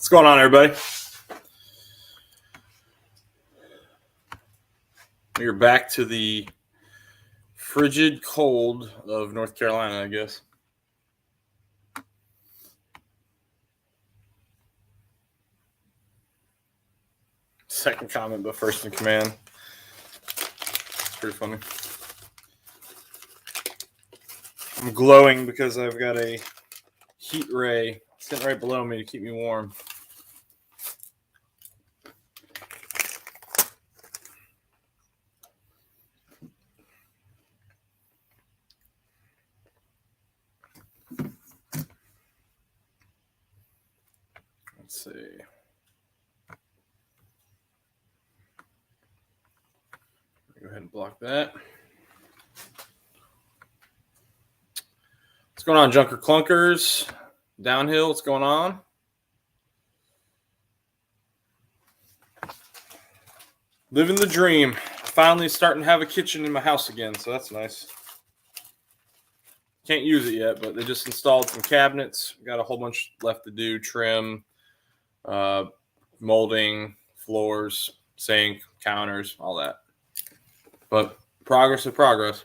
What's going on, everybody? We're back to the frigid cold of North Carolina, I guess. Second comment, but first in command. It's pretty funny. I'm glowing because I've got a heat ray sitting right below me to keep me warm. Let's see. Go ahead and block that. What's going on, Junker Clunkers? Downhill, what's going on? Living the dream. Finally starting to have a kitchen in my house again, so that's nice. Can't use it yet, but they just installed some cabinets. Got a whole bunch left to do. Trim, molding, floors, sink, counters, all that. But progress is progress.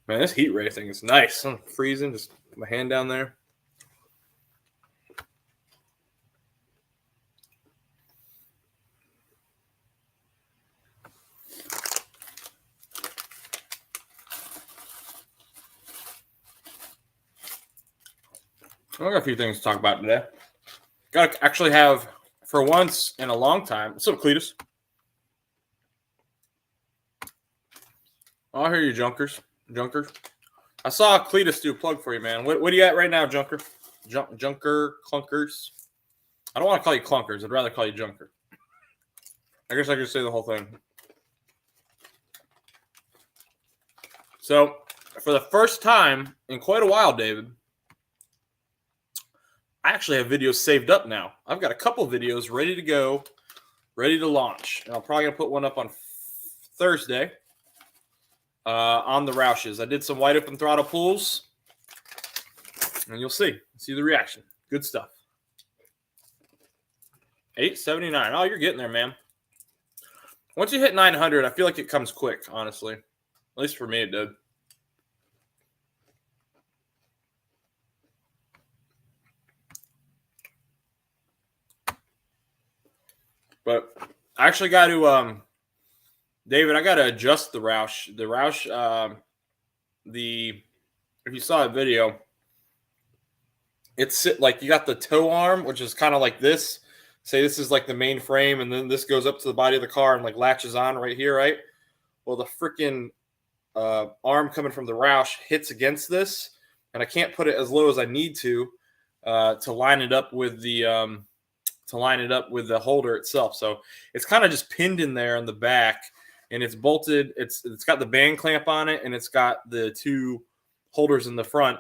Man, this heat ray thing is nice. I'm freezing. Just put my hand down there. I got a few things to talk about today. Got to actually have, for once in a long time. What's up, Cletus? Oh, I hear you, Junkers. I saw Cletus do a plug for you, man. What are you at right now, Junker? Junker Clunkers? I don't want to call you Clunkers. I'd rather call you Junker. I guess I could say the whole thing. So, for the first time in quite a while, David, I actually have videos saved up now. I've got a couple videos ready to go, ready to launch. And I'm probably going to put one up on Thursday on the Roushes. I did some wide open throttle pulls, and you'll see the reaction. Good stuff. 879. Oh, you're getting there, man. Once you hit 900, I feel like it comes quick, honestly. At least for me, it did. But I actually got to, David, I got to adjust the Roush. The Roush, if you saw a video, it's like you got the tow arm, which is kind of like this. Say this is like the main frame, and then this goes up to the body of the car and like latches on right here, right? Well, the freaking arm coming from the Roush hits against this, and I can't put it as low as I need to line it up with the holder itself. So it's kind of just pinned in there in the back, and it's bolted. It's got the band clamp on it, and it's got the two holders in the front.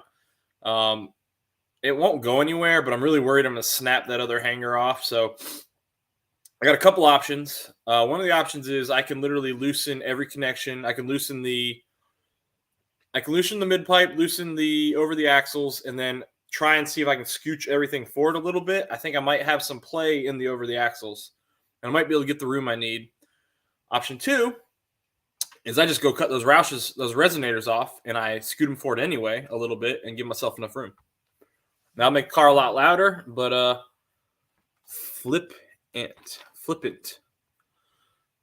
It won't go anywhere, but I'm really worried I'm going to snap that other hanger off. So I got a couple options. One of the options is I can literally loosen every connection. I can loosen the mid pipe, loosen the over the axles, and then try and see if I can scooch everything forward a little bit. I think I might have some play in the over the axles, and I might be able to get the room I need. Option two is I just go cut those resonators off, and I scoot them forward anyway a little bit and give myself enough room. Now I'll make the car a lot louder, but flip it.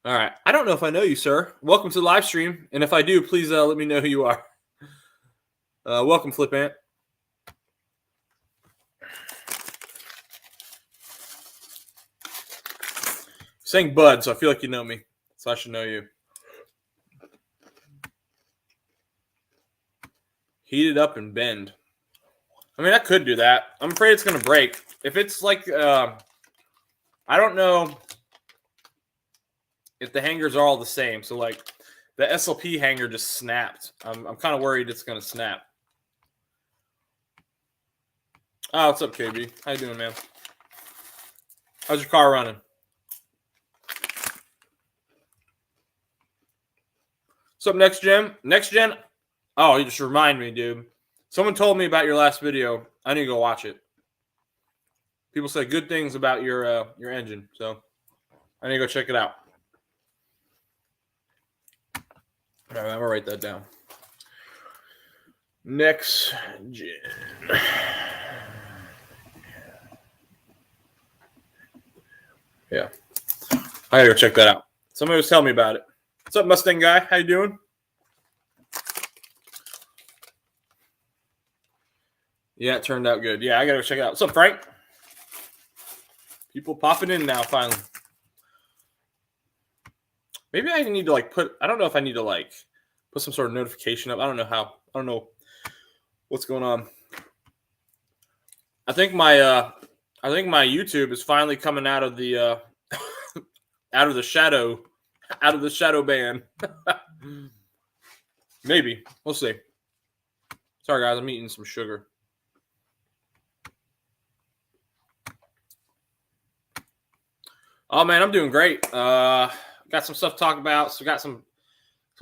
All right. I don't know if I know you, sir. Welcome to the live stream, and if I do, please let me know who you are. Welcome, Flip Ant. Saying Bud, so I feel like you know me, so I should know you. Heat it up and bend. I mean, I could do that. I'm afraid it's going to break. If it's like, I don't know if the hangers are all the same. So, like, the SLP hanger just snapped. I'm kind of worried it's going to snap. Oh, what's up, KB? How you doing, man? How's your car running? What's up, Next Gen? Next Gen? Oh, you just remind me, dude. Someone told me about your last video. I need to go watch it. People said good things about your engine, so I need to go check it out. All right, I'm gonna write that down. Next gen. Yeah, I gotta go check that out. Somebody was telling me about it. What's up, Mustang guy? How you doing? Yeah, it turned out good. Yeah, I gotta go check it out. What's up, Frank? People popping in now finally. Maybe I need to I don't know if I need to put some sort of notification up. I don't know how. I don't know what's going on. I think my YouTube is finally coming out of the out of the shadow ban. Maybe. We'll see. Sorry guys, I'm eating some sugar. Oh man, I'm doing great. Got some stuff to talk about. So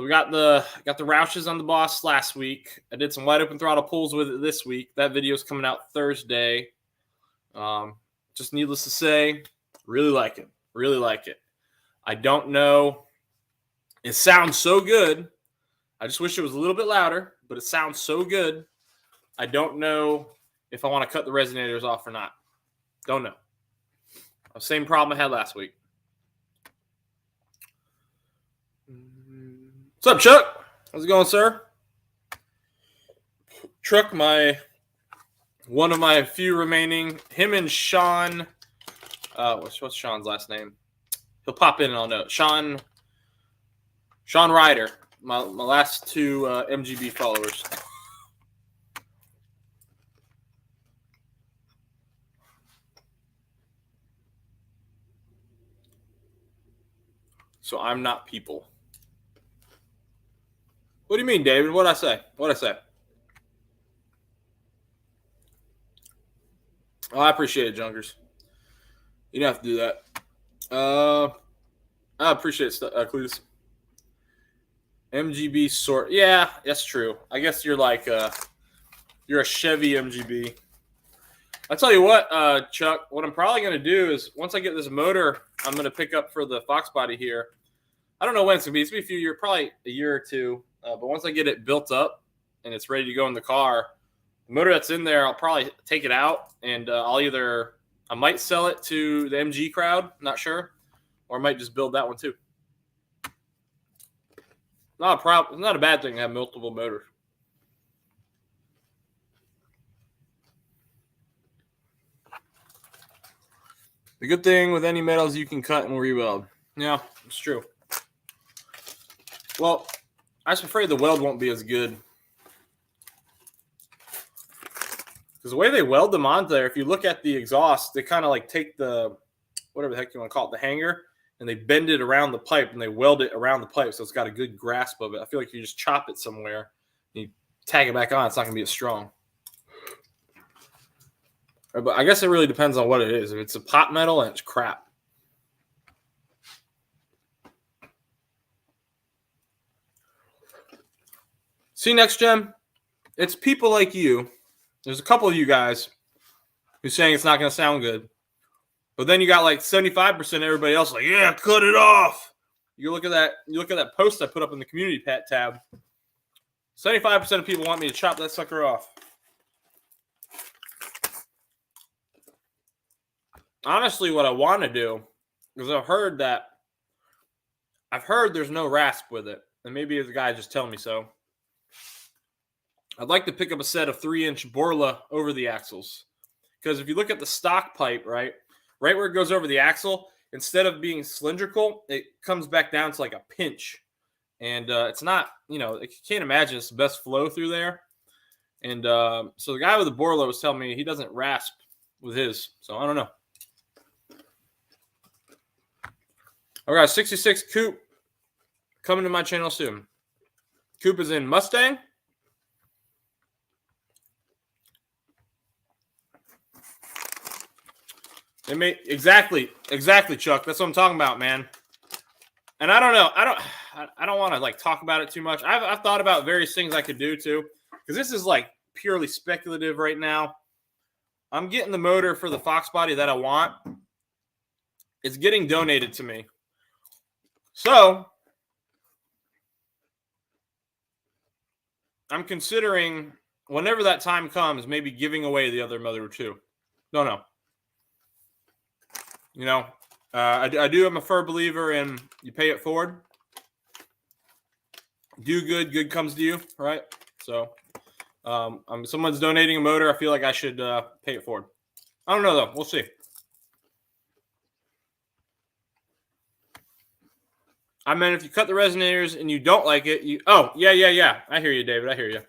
we got the Rouches on the Boss last week. I did some wide open throttle pulls with it this week. That video is coming out Thursday. Just needless to say, really like it. Really like it. I don't know. It sounds so good. I just wish it was a little bit louder, but it sounds so good. I don't know if I want to cut the resonators off or not. Don't know. Same problem I had last week. What's up, Chuck? How's it going, sir? Truck, one of my few remaining. Him and Sean. What's Sean's last name? He'll pop in and I'll know. Sean Ryder. My last two MGB followers. So I'm not people. What do you mean, David? What'd I say? Oh, I appreciate it, Junkers. You don't have to do that. I appreciate it, Cletus. MGB sort. Yeah, that's true. I guess you're you're a Chevy MGB. I'll tell you what, Chuck, what I'm probably going to do is once I get this motor, I'm going to pick up for the Fox body here. I don't know when it's going to be. It's going to be a few years, probably a year or two. But once I get it built up and it's ready to go in the car, the motor that's in there, I'll probably take it out and I might sell it to the MG crowd, not sure, or I might just build that one too. Not a problem. It's not a bad thing to have multiple motors. The good thing with any metals you can cut and re-weld. Yeah, it's true. Well, I'm just afraid the weld won't be as good. Because the way they weld them onto there, if you look at the exhaust, they kind of take the, whatever the heck you want to call it, the hanger, and they bend it around the pipe and they weld it around the pipe so it's got a good grasp of it. I feel like if you just chop it somewhere, and you tag it back on, it's not going to be as strong. But I guess it really depends on what it is. If it's a pot metal and it's crap. See, next gen, it's people like you. There's a couple of you guys who's saying it's not going to sound good. But then you got 75% of everybody else yeah, cut it off. You look at that post I put up in the community tab. 75% of people want me to chop that sucker off. Honestly, what I want to do, because I've heard there's no rasp with it. And maybe the guy just telling me so. I'd like to pick up a set of 3-inch Borla over the axles. Because if you look at the stock pipe, right where it goes over the axle, instead of being cylindrical, it comes back down to a pinch. And it's not, you can't imagine it's the best flow through there. And so the guy with the Borla was telling me he doesn't rasp with his. So I don't know. I got a 66 coupe coming to my channel soon. Coupe is in Mustang. They made exactly, Chuck. That's what I'm talking about, man. And I don't know. I don't want to talk about it too much. I've thought about various things I could do too, because this is purely speculative right now. I'm getting the motor for the Fox body that I want. It's getting donated to me. So I'm considering, whenever that time comes, maybe giving away the other motor too. Don't know. You know, I do. I'm a firm believer in you pay it forward. Do good, good comes to you, right? So, someone's donating a motor. I feel like I should pay it forward. I don't know though. We'll see. I mean, if you cut the resonators and you don't like it, you. Oh, yeah. I hear you, David. I hear you.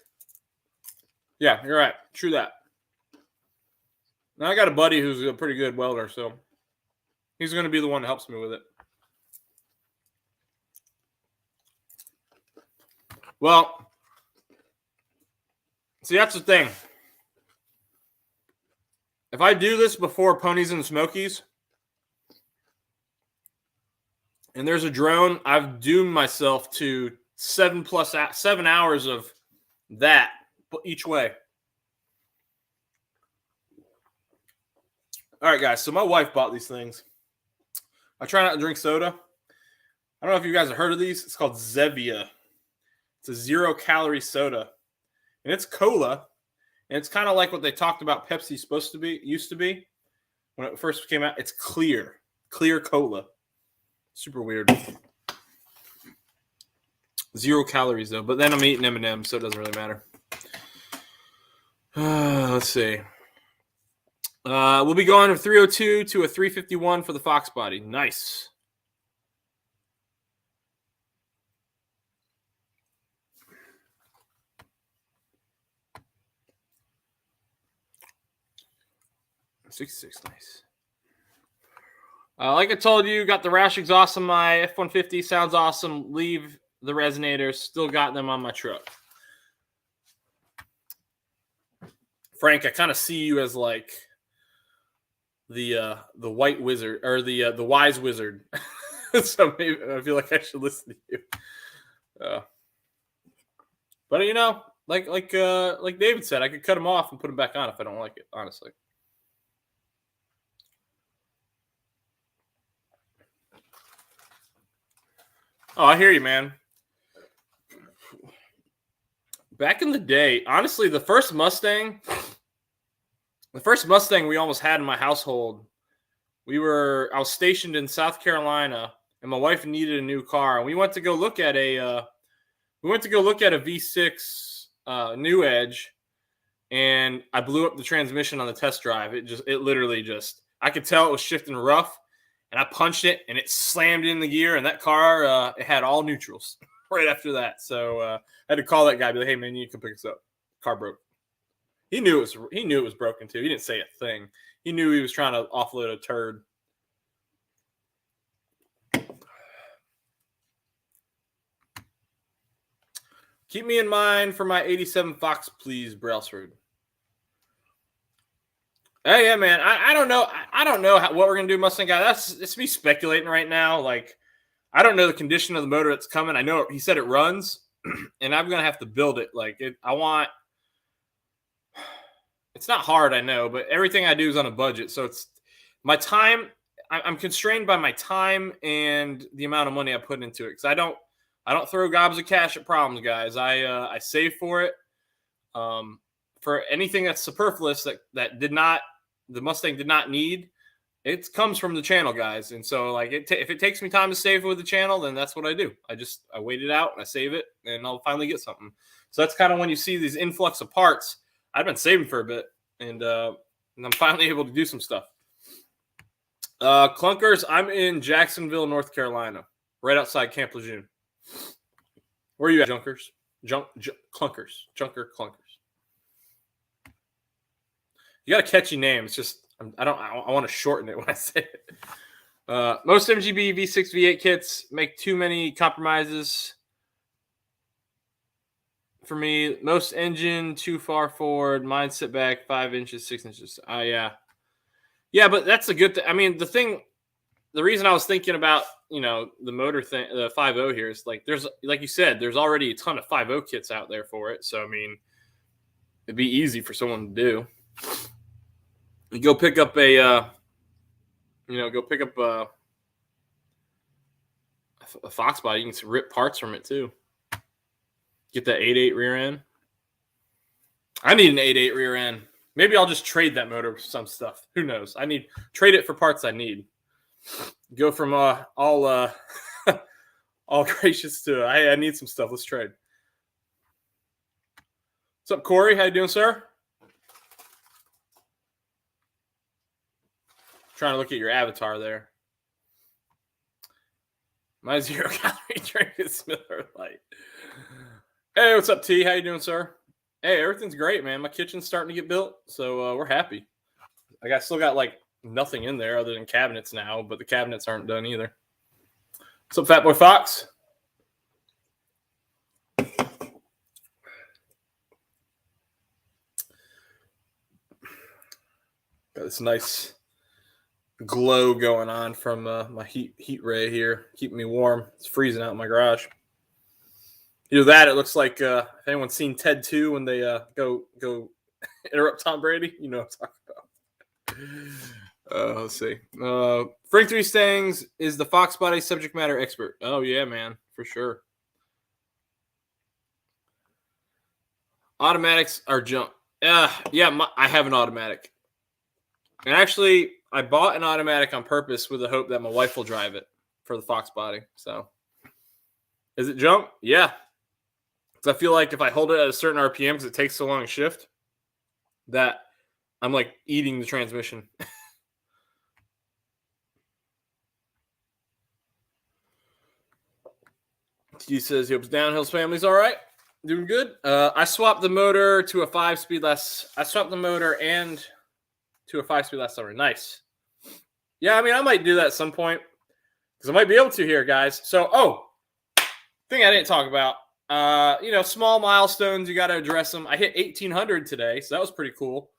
Yeah, you're right. True that. Now I got a buddy who's a pretty good welder, so he's going to be the one that helps me with it. Well, see, that's the thing. If I do this before Ponies and Smokies, and there's a drone, I've doomed myself to 7 hours of that each way. All right, guys. So my wife bought these things. I try not to drink soda. I don't know if you guys have heard of these. It's called Zevia. It's a 0-calorie soda, and it's cola. And it's kind of like what they talked about Pepsi used to be when it first came out. It's clear cola. Super weird. 0 calories though, but then I'm eating M&M's, so it doesn't really matter. Let's see. We'll be going from 302 to a 351 for the Fox body. Nice. $66, nice. Like I told you, got the rash exhaust on my F-150. Sounds awesome. Leave the resonators. Still got them on my truck. Frank, I kind of see you as like the white wizard or the wise wizard. So maybe I feel like I should listen to you. But you know, like David said, I could cut them off and put them back on if I don't like it. Honestly. Oh, I hear you, man. Back in the day, honestly, the first Mustang we almost had in my household, I was stationed in South Carolina, and my wife needed a new car, and we went to go look at a V6 New Edge, and I blew up the transmission on the test drive. It literally I could tell it was shifting rough. And I punched it, and it slammed in the gear, and that car, it had all neutrals right after that. So I had to call that guy, be like, "Hey man, you can pick us up. Car broke." He knew it was broken too. He didn't say a thing. He knew he was trying to offload a turd. Keep me in mind for my 87 Fox, please, Brailsford. Hey, yeah, man. I don't know. I don't know what we're gonna do, Mustang guy. It's me speculating right now. Like, I don't know the condition of the motor that's coming. I know he said it runs, and I'm gonna have to build it. It's not hard, I know, but everything I do is on a budget. So it's my time. I'm constrained by my time and the amount of money I put into it. Because I don't throw gobs of cash at problems, guys. I save for it. For anything that's superfluous that the Mustang did not need, it comes from the channel, guys. And so like if it takes me time to save with the channel, then that's what I do. I wait it out and I save it, and I'll finally get something. So that's kind of when you see these influx of parts. I've been saving for a bit, and I'm finally able to do some stuff. Clunkers, I'm in Jacksonville, North Carolina, right outside Camp Lejeune. Where are you at, Junkers? Clunkers. Junker Clunkers. You got a catchy name. It's just I want to shorten it when I say it. Most MGB V6 V8 kits make too many compromises for me. Most engine too far forward. Mine sit back 5 inches, 6 inches. Yeah, but that's a good thing. I mean, the reason I was thinking about the motor thing, the 5.0 here is like you said, there's already a ton of 5.0 kits out there for it. So I mean, it'd be easy for someone to do. You go pick up a Fox body. You can rip parts from it too. Get that 8.8 rear end. I need an 8.8 rear end. Maybe I'll just trade that motor for some stuff. Who knows? Trade it for parts I need. Go from all gracious to I need some stuff. Let's trade. What's up, Corey? How you doing, sir? Trying to look at your avatar there. My 0 calorie drink is Miller Lite. Hey, what's up, T? How you doing, sir? Hey, everything's great, man. My kitchen's starting to get built, so we're happy. I still got like nothing in there other than cabinets now, but the cabinets aren't done either. What's up, Fat Boy Fox? Got this nice glow going on from my heat ray here, keeping me warm. It's freezing out in my garage. Either that, it looks like if anyone's seen Ted 2 when they go interrupt Tom Brady, you know what I'm talking about. Let's see. Frank 3 Stangs is the Fox body subject matter expert. Oh yeah, man, for sure. Automatics are junk. Yeah, I have an automatic. And actually, I bought an automatic on purpose with the hope that my wife will drive it for the Fox body. So, is it junk? Yeah. Because I feel like if I hold it at a certain RPM, because it takes so long to shift, that I'm like eating the transmission. He says he hopes Downhill's family's all right. Doing good. I swapped the motor to a 5-speed last. I swapped the motor and to a 5-speed last summer. Nice. Yeah, I mean, I might do that at some point because I might be able to here, guys. So, thing I didn't talk about. Small milestones, you got to address them. I hit 1,800 today, so that was pretty cool.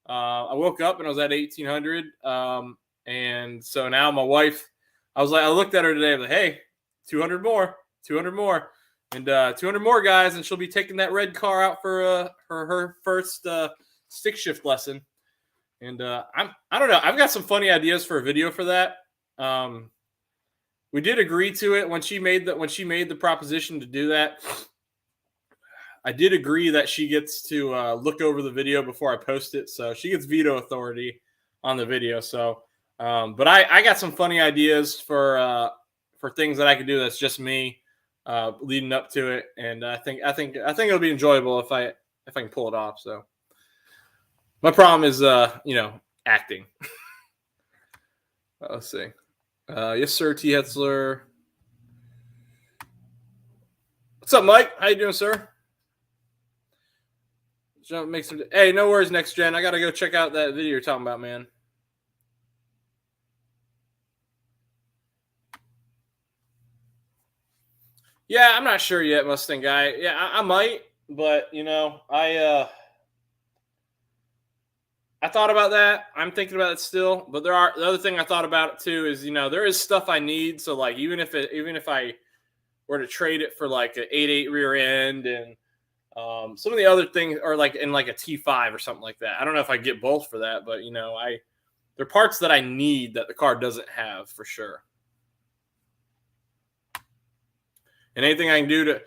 I woke up and I was at 1,800. And so now my wife, I looked at her today. I was like, hey, 200 more. And 200 more, guys, and she'll be taking that red car out for her first stick shift lesson. And I don't know. I've got some funny ideas for a video for that. We did agree to it when she made the proposition to do that. I did agree that she gets to look over the video before I post it, so she gets veto authority on the video. So, but I got some funny ideas for things that I could do that's just me leading up to it, and I think it'll be enjoyable if I can pull it off. So, my problem is acting. Let's see. Yes, sir, T. Hetzler. What's up, Mike? How you doing, sir? Hey, no worries, Next Gen. I got to go check out that video you're talking about, man. Yeah, I'm not sure yet, Mustang guy. Yeah, I might, but, I thought about that. I'm thinking about it still, but the other thing I thought about it too is, there is stuff I need. So like, even if I were to trade it for like an 8.8 rear end and some of the other things, or like in like a T5 or something like that. I don't know if I get both for that, but there are parts that I need that the car doesn't have for sure. And anything I can do the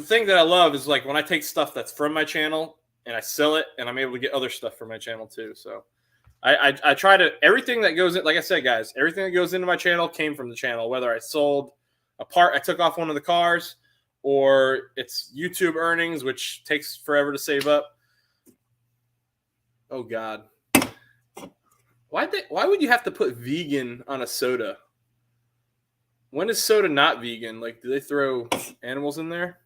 thing that I love is like when I take stuff that's from my channel and I sell it, and I'm able to get other stuff from my channel too. So I try to, everything that goes in, like I said, guys, everything that goes into my channel came from the channel, whether I sold a part, I took off one of the cars, or it's YouTube earnings, which takes forever to save up. Oh God. Why would you have to put vegan on a soda? When is soda not vegan? Like, do they throw animals in there?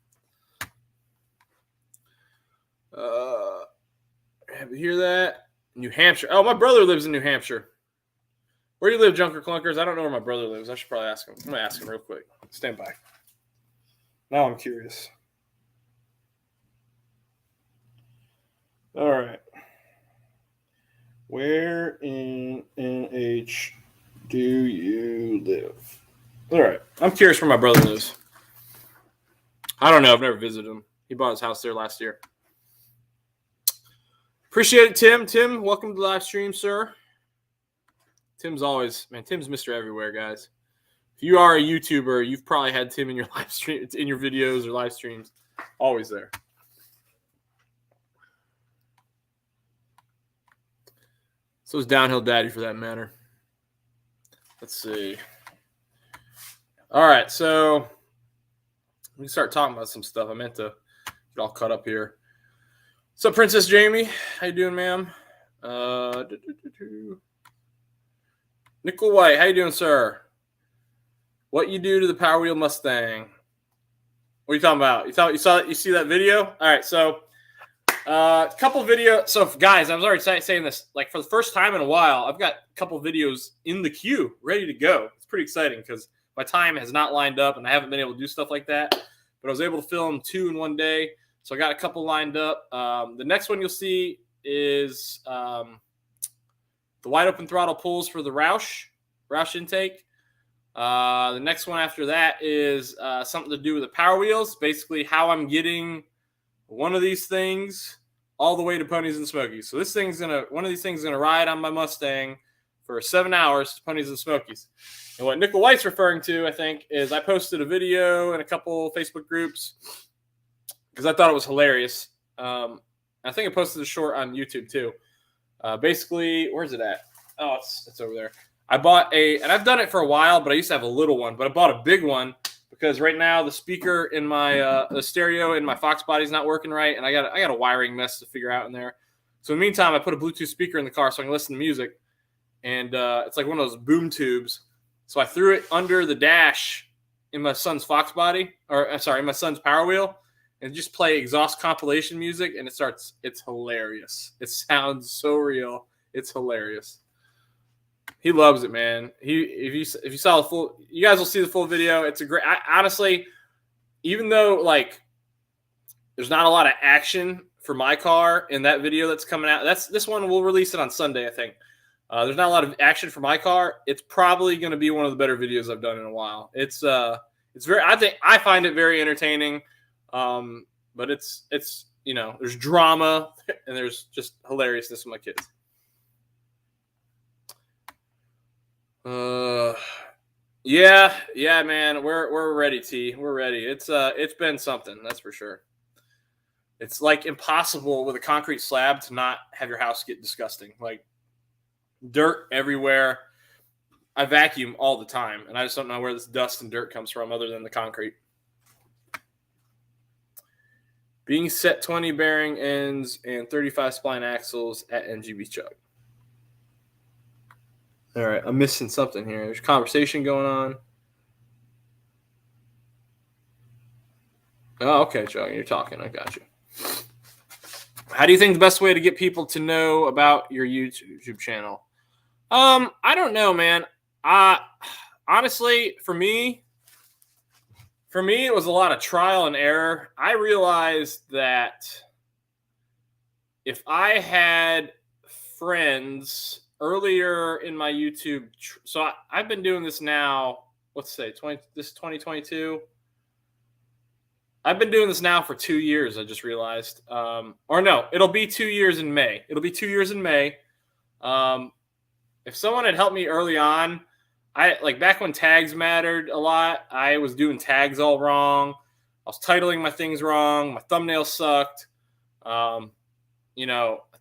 Have you hear that? New Hampshire. Oh, my brother lives in New Hampshire. Where do you live, Junker Clunkers? I don't know where my brother lives. I should probably ask him. I'm going to ask him real quick. Stand by. Now I'm curious. All right. Where in NH do you live? All right. I'm curious where my brother lives. I don't know. I've never visited him. He bought his house there last year. Appreciate it, Tim. Tim, welcome to the live stream, sir. Tim's always, man, Tim's Mr. Everywhere, guys. If you are a YouTuber, you've probably had Tim in your live stream, in your videos or live streams. Always there. So is Downhill Daddy, for that matter. Let's see. All right, so we can start talking about some stuff. I meant to get all caught up here. What's up, Princess Jamie? How you doing, ma'am? Nickel White, how you doing, sir? What you do to the Power Wheel Mustang? What are you talking about? You see that video? All right, so a couple videos. So, guys, I was already saying this. Like, for the first time in a while, I've got a couple videos in the queue ready to go. It's pretty exciting because my time has not lined up, and I haven't been able to do stuff like that. But I was able to film 2 in one day, so I got a couple lined up. The next one you'll see is the wide open throttle pulls for the Roush intake. The next one after that is something to do with the Power Wheels. Basically, how I'm getting one of these things all the way to Ponies and Smokies. So one of these things is gonna ride on my Mustang for 7 hours to Ponies and Smokies. And what Nickel White's referring to, I think, is I posted a video in a couple Facebook groups because I thought it was hilarious. I think I posted a short on YouTube too. Basically, where's it at? Oh, it's over there. I bought and I've done it for a while, but I used to have a little one, but I bought a big one because right now the speaker in my the stereo in my Fox body is not working right, and I got a wiring mess to figure out in there. So in the meantime, I put a Bluetooth speaker in the car so I can listen to music, and it's like one of those boom tubes. So I threw it under the dash in my son's Fox body, in my son's Power Wheel, and just play exhaust compilation music, and it's hilarious. It sounds so real. It's hilarious. He loves it, man. If you saw the full, you guys will see the full video. It's a great. Honestly, even though like there's not a lot of action for my car in that video that's coming out. This one we'll release it on Sunday, I think. There's not a lot of action for my car. It's probably going to be one of the better videos I've done in a while. It's very. I find it very entertaining. But it's there's drama and there's just hilariousness with my kids. Yeah, man. We're ready, T. We're ready. It's been something, that's for sure. It's like impossible with a concrete slab to not have your house get disgusting. Like dirt everywhere. I vacuum all the time, and I just don't know where this dust and dirt comes from other than the concrete. Being set 20 bearing ends and 35 spline axles at NGB Chuck. All right, I'm missing something here. There's conversation going on. Oh, okay, Chuck, you're talking. I got you. How do you think the best way to get people to know about your YouTube channel? I don't know, man. Honestly, for me, it was a lot of trial and error. I realized that if I had friends earlier in my YouTube, so I've been doing this now, let's say, this is 2022. I've been doing this now for 2 years, I just realized. Or no, it'll be 2 years in May. If someone had helped me early on, back when tags mattered a lot, I was doing tags all wrong. I was titling my things wrong. My thumbnails sucked. A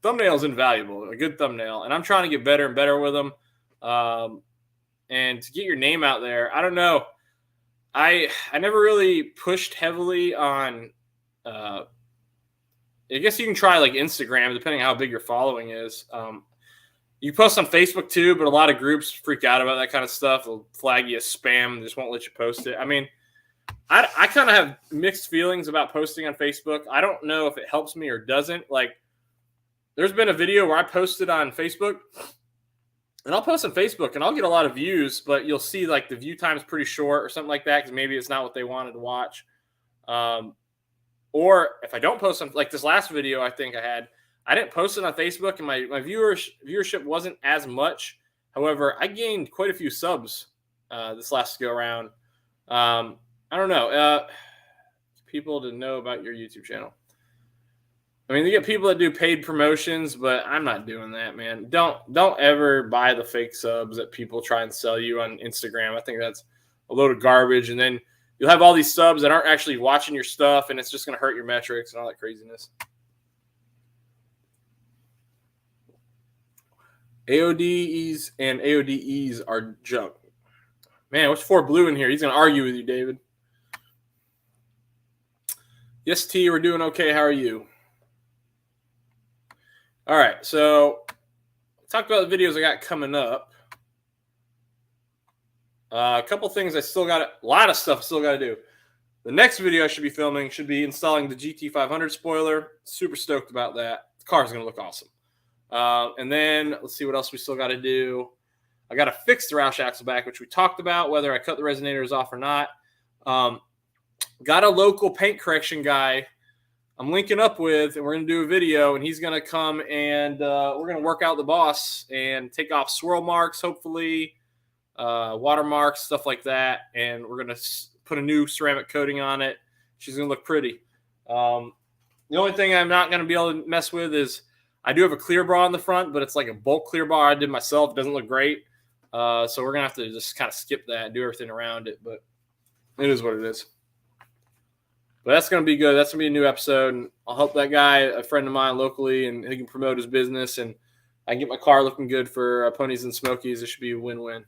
thumbnail is invaluable, a good thumbnail. And I'm trying to get better and better with them. And to get your name out there, I don't know. I never really pushed heavily on, I guess you can try like Instagram, depending on how big your following is. You post on Facebook too, but a lot of groups freak out about that kind of stuff. They'll flag you as spam and just won't let you post it. I mean, I kind of have mixed feelings about posting on Facebook. I don't know if it helps me or doesn't. Like, there's been a video where I posted on Facebook, and I'll post on Facebook, and I'll get a lot of views, but you'll see like the view time is pretty short or something like that because maybe it's not what they wanted to watch. Or if I don't post on, like this last video I think I didn't post it on Facebook, and my viewership wasn't as much. However, I gained quite a few subs this last go around. I don't know. People to know about your YouTube channel. I mean, you get people that do paid promotions, but I'm not doing that, man. Don't ever buy the fake subs that people try and sell you on Instagram. I think that's a load of garbage. And then you'll have all these subs that aren't actually watching your stuff, and it's just going to hurt your metrics and all that craziness. AODs and AODEs are junk. Man, what's 4 Blue in here? He's going to argue with you, David. Yes, T, we're doing okay. How are you? All right, so talk about the videos I got coming up. A couple things a lot of stuff I still got to do. The next video I should be filming should be installing the GT500 spoiler. Super stoked about that. The car's going to look awesome. And then let's see what else we still got to do. I got to fix the Roush axle back, which we talked about, whether I cut the resonators off or not. Got a local paint correction guy I'm linking up with, and we're going to do a video, and he's going to come and we're going to work out the boss and take off swirl marks, hopefully, watermarks, stuff like that. And we're going to put a new ceramic coating on it. She's going to look pretty. The only thing I'm not going to be able to mess with is I do have a clear bar on the front, but it's like a bulk clear bar I did myself. It doesn't look great. So we're going to have to just kind of skip that and do everything around it. But it is what it is. But that's going to be good. That's going to be a new episode. And I'll help that guy, a friend of mine locally, and he can promote his business. And I can get my car looking good for Ponies and Smokies. It should be a win-win.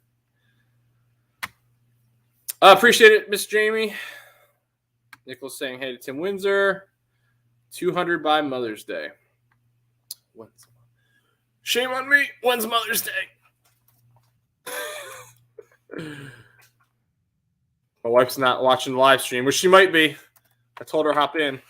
Appreciate it, Miss Jamie. Nicholas saying, hey to Tim Windsor. 200 by Mother's Day. Shame on me. When's Mother's Day? My wife's not watching the live stream, which she might be. I told her hop in.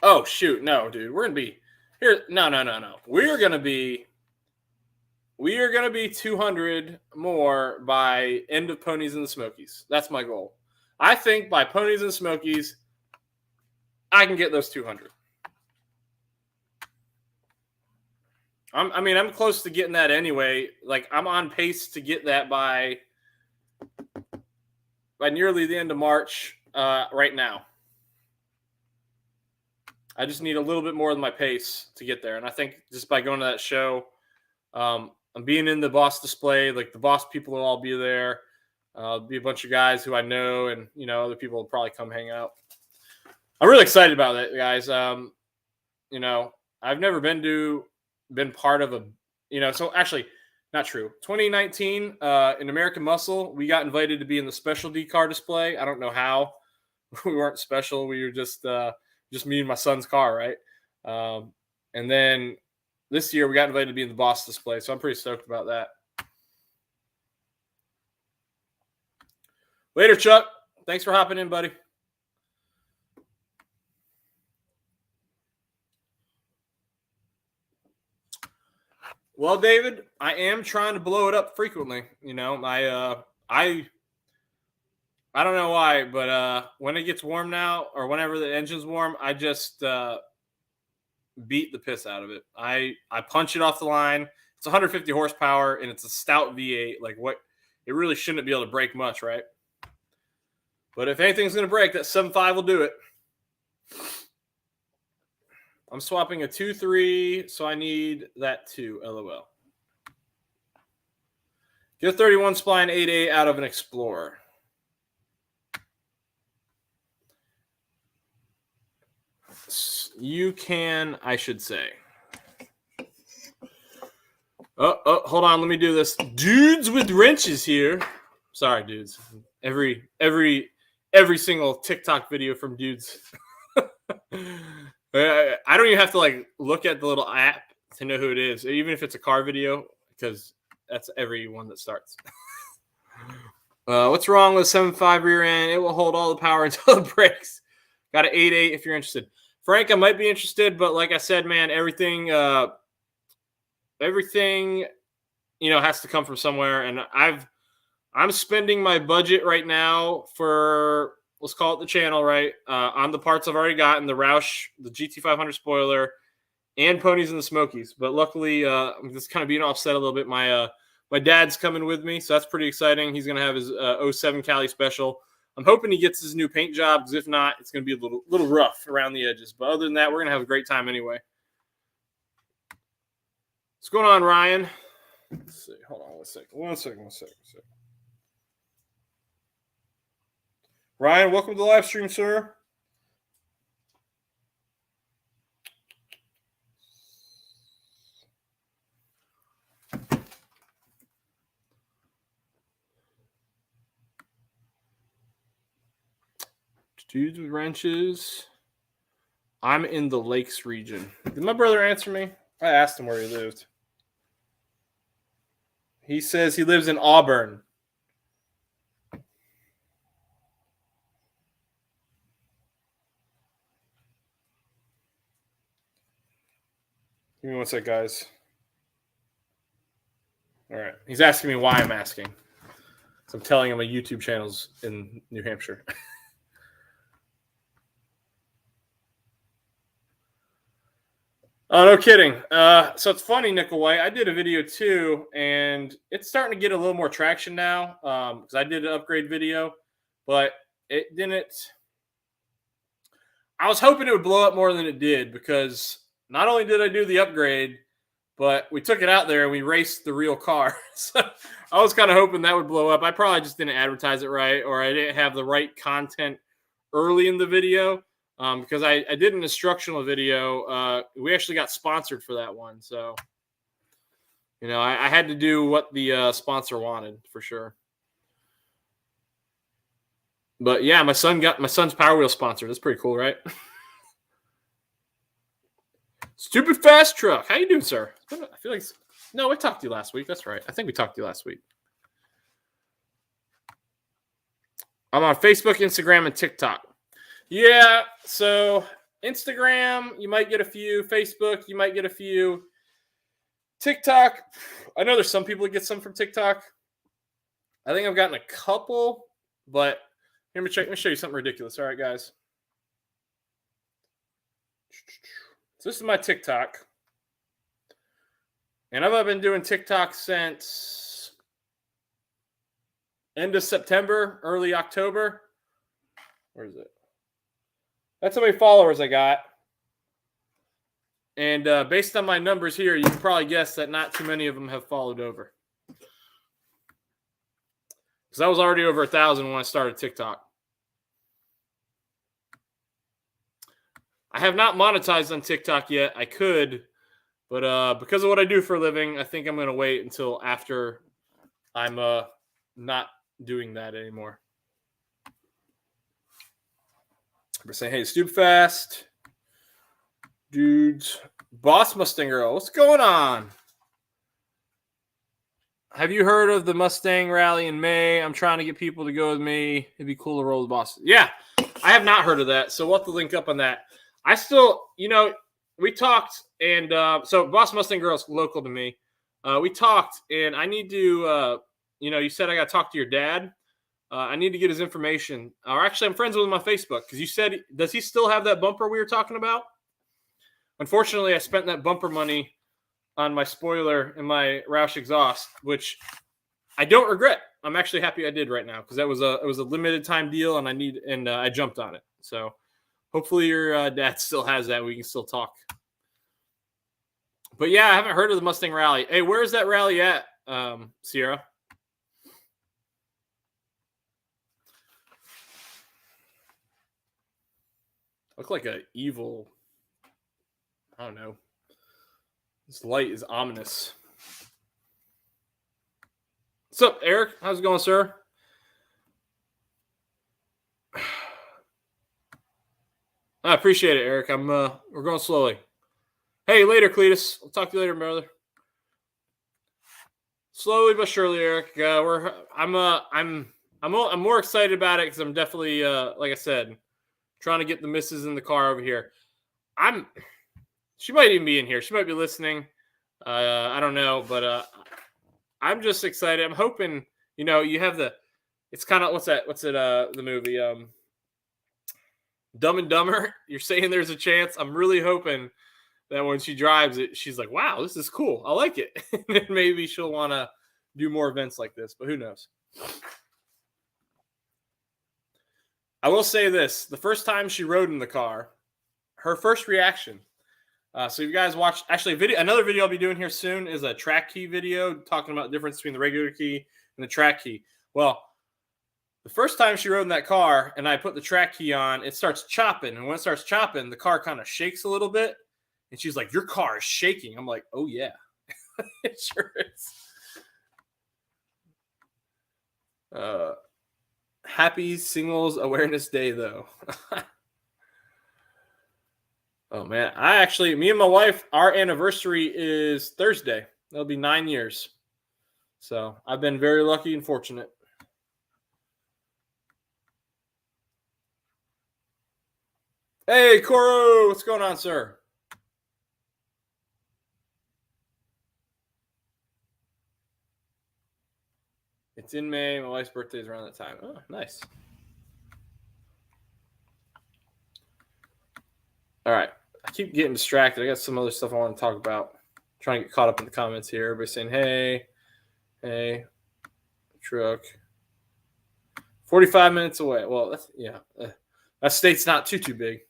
Oh, shoot. No, dude. We're going to be here. No. We are going to be 200 more by end of Ponies and the Smokies. That's my goal. I think by Ponies and Smokies, I can get those 200. I'm close to getting that anyway. Like, I'm on pace to get that by nearly the end of March right now. I just need a little bit more than my pace to get there. And I think just by going to that show, I'm being in the boss display, like the boss people will all be there. Be a bunch of guys who I know, and, you know, other people will probably come hang out. I'm really excited about that, guys. You know, I've never been part of so actually not true. 2019 in American Muscle, we got invited to be in the specialty car display. I don't know how. We weren't special. We were just me and my son's car, right? And then this year we got invited to be in the boss display, so I'm pretty stoked about that. Later, Chuck. Thanks for hopping in, buddy. Well, David, I am trying to blow it up frequently. You know, I don't know why, but when it gets warm now, or whenever the engine's warm, I just beat the piss out of it. I punch it off the line. It's 150 horsepower, and it's a stout V8. Like, what? It really shouldn't be able to break much, right? But if anything's going to break, that 7.5 will do it. I'm swapping a 2.3, so I need that 2, LOL. Get a 31 spline 8.8 out of an Explorer. You can, I should say. Oh, hold on. Let me do this. Dudes with wrenches here. Sorry, dudes. Every single TikTok video from dudes. I don't even have to like look at the little app to know who it is, even if it's a car video, because that's every one that starts. What's wrong with 7.5 rear end? It will hold all the power until it breaks. Got an 8.8 if you're interested. Frank, I might be interested, but like I said, man, everything has to come from somewhere, and I'm spending my budget right now for, let's call it the channel, right? On the parts I've already gotten, the Roush, the GT500 spoiler, and Ponies and the Smokies. But luckily, I'm just kind of being offset a little bit. My My dad's coming with me, so that's pretty exciting. He's going to have his 07 Cali special. I'm hoping he gets his new paint job, because if not, it's going to be a little rough around the edges. But other than that, we're going to have a great time anyway. What's going on, Ryan? Let's see. Hold on one second. Ryan, welcome to the live stream, sir. Dudes with wrenches. I'm in the Lakes region. Did my brother answer me? I asked him where he lived. He says he lives in Auburn. Give me one sec, guys. All right. He's asking me why I'm asking. So I'm telling him my YouTube channel's in New Hampshire. Oh, no kidding. So it's funny, Nickel White. I did a video too, and it's starting to get a little more traction now, because I did an upgrade video, but it didn't. I was hoping it would blow up more than it did, because not only did I do the upgrade, but we took it out there and we raced the real car. So I was kind of hoping that would blow up. I probably just didn't advertise it right, or I didn't have the right content early in the video. Because I did an instructional video. We actually got sponsored for that one. So, you know, I had to do what the sponsor wanted for sure. But yeah, my son's Power Wheel sponsored. That's pretty cool, right? Stupid fast truck. How you doing, sir? I feel like no, we talked to you last week. That's right. I think we talked to you last week. I'm on Facebook, Instagram, and TikTok. Yeah, so Instagram, you might get a few. Facebook, you might get a few. TikTok, I know there's some people that get some from TikTok. I think I've gotten a couple, but let me show you something ridiculous. All right, guys. So this is my TikTok. And I've been doing TikTok since end of September, early October. Where is it? That's how many followers I got. And based on my numbers here, you can probably guess that not too many of them have followed over. Because I was already over 1,000 when I started TikTok. I have not monetized on TikTok yet. I could, but because of what I do for a living, I think I'm going to wait until after I'm not doing that anymore. We're saying, hey, stupid fast. Dudes. Boss Mustang Girl, what's going on? Have you heard of the Mustang Rally in May? I'm trying to get people to go with me. It'd be cool to roll the boss. Yeah, I have not heard of that, so we'll have to link up on that. I still, you know, we talked, and so Boss Mustang Girl's local to me. We talked, and I need to, you know, you said I got to talk to your dad. I need to get his information. Or actually, I'm friends with him on Facebook, because you said, does he still have that bumper we were talking about? Unfortunately, I spent that bumper money on my spoiler and my Roush exhaust, which I don't regret. I'm actually happy I did right now, because it was a limited time deal, and I jumped on it. So hopefully your dad still has that. We can still talk. But yeah, I haven't heard of the Mustang Rally. Hey, where is that rally at, Sierra? Look like an evil, I don't know. This light is ominous. What's up, Eric? How's it going, sir? I appreciate it, Eric. We're going slowly. Hey, later, Cletus. I'll talk to you later, brother. Slowly but surely, Eric. I'm more excited about it, because I'm definitely, like I said, trying to get the missus in the car over here. She might even be in here. She might be listening. I don't know, but I'm just excited. I'm hoping, you know, you have it's kind of, the movie, Dumb and Dumber. You're saying there's a chance. I'm really hoping that when she drives it, she's like, wow, this is cool. I like it. And then maybe she'll want to do more events like this, but who knows? I will say this. The first time she rode in the car, her first reaction. So you guys watched, actually, another video I'll be doing here soon is a track key video talking about the difference between the regular key and the track key. Well, the first time she rode in that car and I put the track key on, it starts chopping. And when it starts chopping, the car kind of shakes a little bit. And she's like, your car is shaking. I'm like, oh, yeah. It sure is. Happy Singles Awareness Day, though. Oh, man. Me and my wife, our anniversary is Thursday. That'll be 9 years. So I've been very lucky and fortunate. Hey, Koro, what's going on, sir? It's in May. My wife's birthday is around that time. Oh, nice. All right. I keep getting distracted. I got some other stuff I want to talk about. I'm trying to get caught up in the comments here. Everybody saying, hey, truck. 45 minutes away. Well, that state's not too big.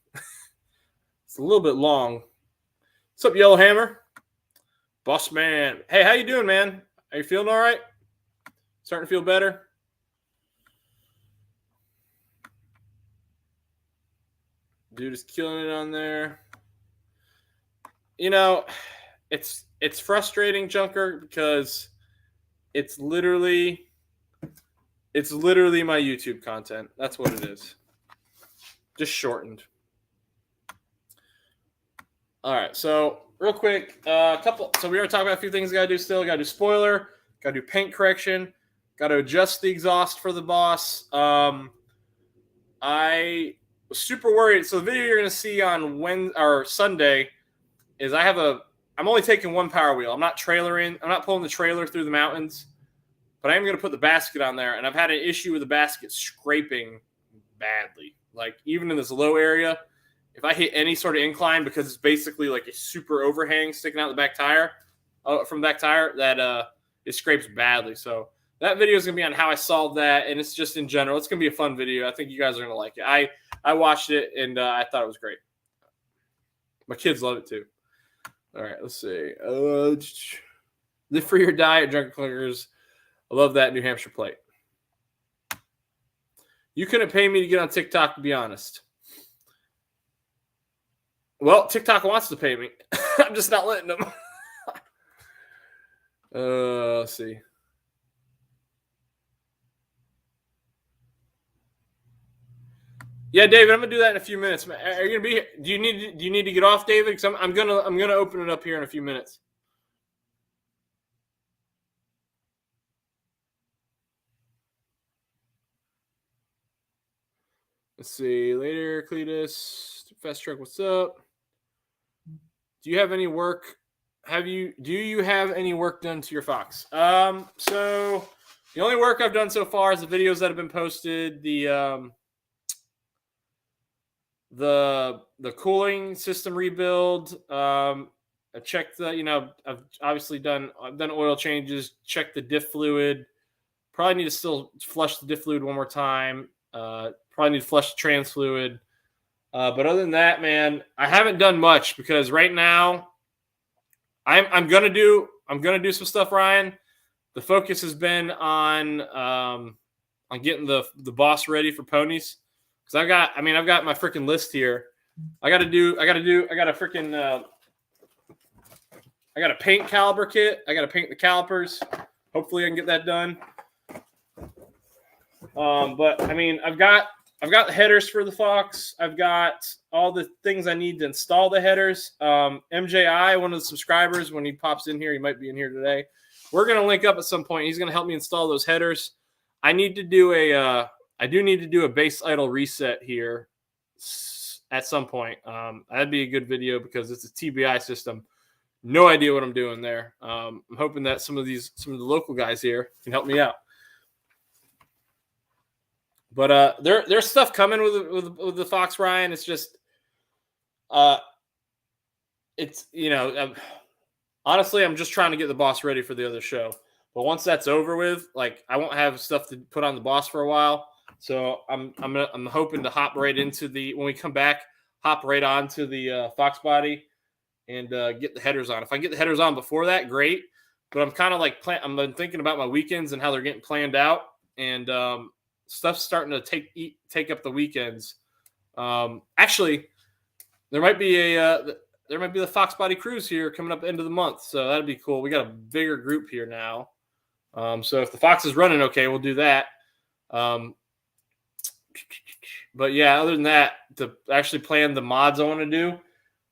It's a little bit long. What's up, Yellowhammer? Boss man. Hey, how you doing, man? Are you feeling all right? Starting to feel better? Dude is killing it on there. You know, it's frustrating, Junker, because it's literally my YouTube content. That's what it is. Just shortened. All right, so real quick, so we are talking about a few things I gotta do still. Gotta do spoiler, gotta do paint correction, gotta adjust the exhaust for the boss. I was super worried. So the video you're gonna see on Sunday is I'm only taking one power wheel. I'm not pulling the trailer through the mountains, but I am gonna put the basket on there, and I've had an issue with the basket scraping badly. Like even in this low area, if I hit any sort of incline, because it's basically like a super overhang sticking out the back tire, from the back tire, that it scrapes badly. So that video is going to be on how I solved that, and it's just in general. It's going to be a fun video. I think you guys are going to like it. I watched it, and I thought it was great. My kids love it, too. All right, let's see. Live for your diet, Drunken Clickers. I love that New Hampshire plate. You couldn't pay me to get on TikTok, to be honest. Well, TikTok wants to pay me. I'm just not letting them. Let's see. Yeah, David, I'm gonna do that in a few minutes. Are you gonna be here? Do you need to get off, David? Because I'm gonna open it up here in a few minutes. Let's see. Later, Cletus. Fast Truck, what's up? Do you have any work? Do you have any work done to your Fox? So the only work I've done so far is the videos that have been posted, the cooling system rebuild. I checked I've obviously done oil changes, checked the diff fluid. Probably need to still flush the diff fluid one more time. Probably need to flush the trans fluid. But other than that, man, I haven't done much because right now I'm gonna do some stuff, Ryan. The focus has been on getting the boss ready for Ponies. Because I've got my freaking list here. I got a paint caliper kit. I got to paint the calipers. Hopefully I can get that done. But I mean, I've got the headers for the Fox. I've got all the things I need to install the headers. MJI, one of the subscribers, when he pops in here, he might be in here today. We're going to link up at some point. He's going to help me install those headers. I do need to do a base idle reset here at some point. That'd be a good video because it's a TBI system. No idea what I'm doing there. I'm hoping that some of the local guys here can help me out. But there's stuff coming with the Fox, Ryan. It's just, honestly, I'm just trying to get the boss ready for the other show. But once that's over with, like I won't have stuff to put on the boss for a while. So I'm hoping to hop right into when we come back, hop right onto the Fox body and get the headers on. If I get the headers on before that, great. But I'm kind of like I'm been thinking about my weekends and how they're getting planned out, and stuff's starting to take up the weekends. Actually, there might be the Fox Body Cruise here coming up at the end of the month, so that'd be cool. We got a bigger group here now, so if the Fox is running okay, we'll do that. But yeah, other than that, to actually plan the mods I want to do,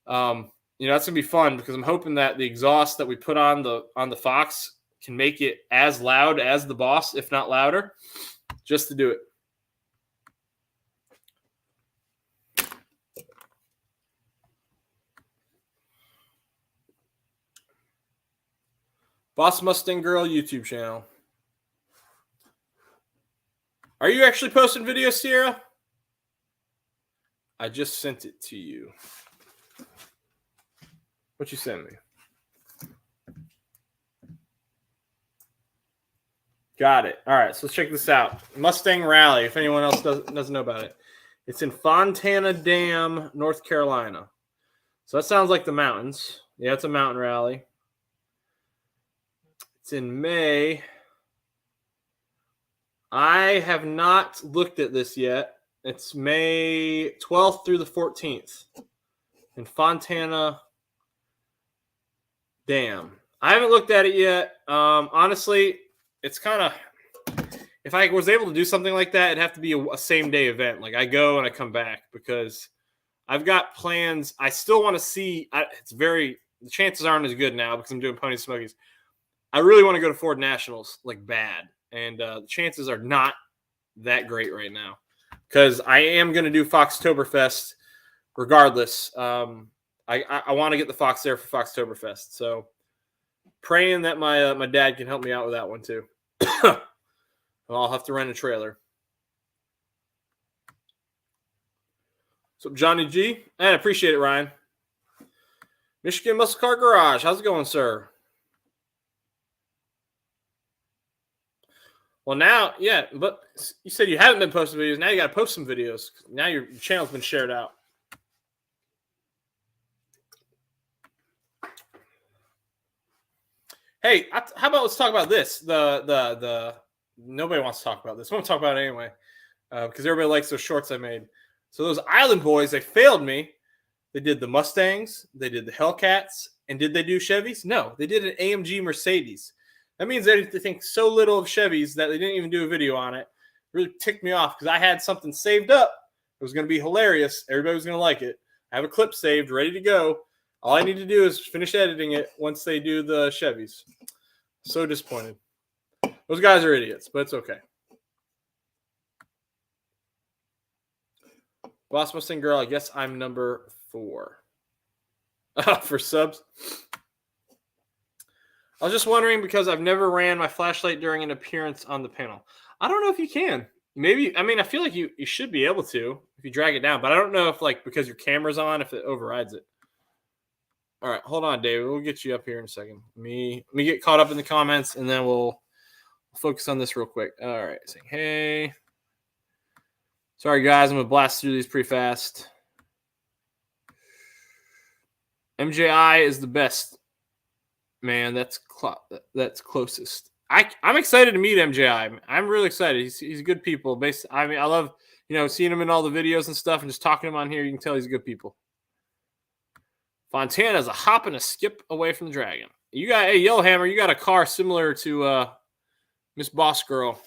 that's gonna be fun because I'm hoping that the exhaust that we put on the Fox can make it as loud as the Boss, if not louder, just to do it. Boss Mustang Girl YouTube channel. Are you actually posting videos, Sierra? I just sent it to you. What you sent me? Got it. All right, so let's check this out. Mustang Rally, if anyone else doesn't know about it. It's in Fontana Dam, North Carolina. So that sounds like the mountains. Yeah, it's a mountain rally. It's in May. I have not looked at this yet. It's May 12th through the 14th in Fontana Dam. I haven't looked at it yet. Honestly, it's kind of, if I was able to do something like that, it'd have to be a same-day event. Like I go and I come back because I've got plans. I still want to see. The chances aren't as good now because I'm doing Ponies Smokies. I really want to go to Ford Nationals, like bad. And the chances are not that great right now because I am going to do Foxtoberfest regardless. I want to get the Fox there for Foxtoberfest. So praying that my dad can help me out with that one too. I'll have to rent a trailer. So Johnny G, I appreciate it, Ryan. Michigan Muscle Car Garage, how's it going, sir? Well, now, yeah, but you said you haven't been posting videos. Now you got to post some videos. Now your channel's been shared out. Hey, how about let's talk about this? The nobody wants to talk about this. I won't talk about it anyway because everybody likes those shorts I made. So those Island Boys, they failed me. They did the Mustangs, they did the Hellcats, and did they do Chevys? No, they did an AMG Mercedes. That means they think so little of Chevys that they didn't even do a video on it. It really ticked me off because I had something saved up. It was going to be hilarious. Everybody was going to like it. I have a clip saved, ready to go. All I need to do is finish editing it once they do the Chevys. So disappointed. Those guys are idiots, but it's okay. Boss Mustang Girl, I guess I'm number 4. For subs. I was just wondering because I've never ran my flashlight during an appearance on the panel. I don't know if you can. Maybe, I feel like you should be able to if you drag it down, but I don't know if because your camera's on, if it overrides it. All right, hold on, David. We'll get you up here in a second. Let me get caught up in the comments, and then we'll focus on this real quick. All right, saying hey. Sorry, guys. I'm going to blast through these pretty fast. MJI is the best. Man, that's closest. I'm excited to meet MJI. I'm really excited. He's good people. I love seeing him in all the videos and stuff, and just talking to him on here. You can tell he's good people. Fontana's a hop and a skip away from the Dragon. You got Yellowhammer. You got a car similar to Miss Boss Girl.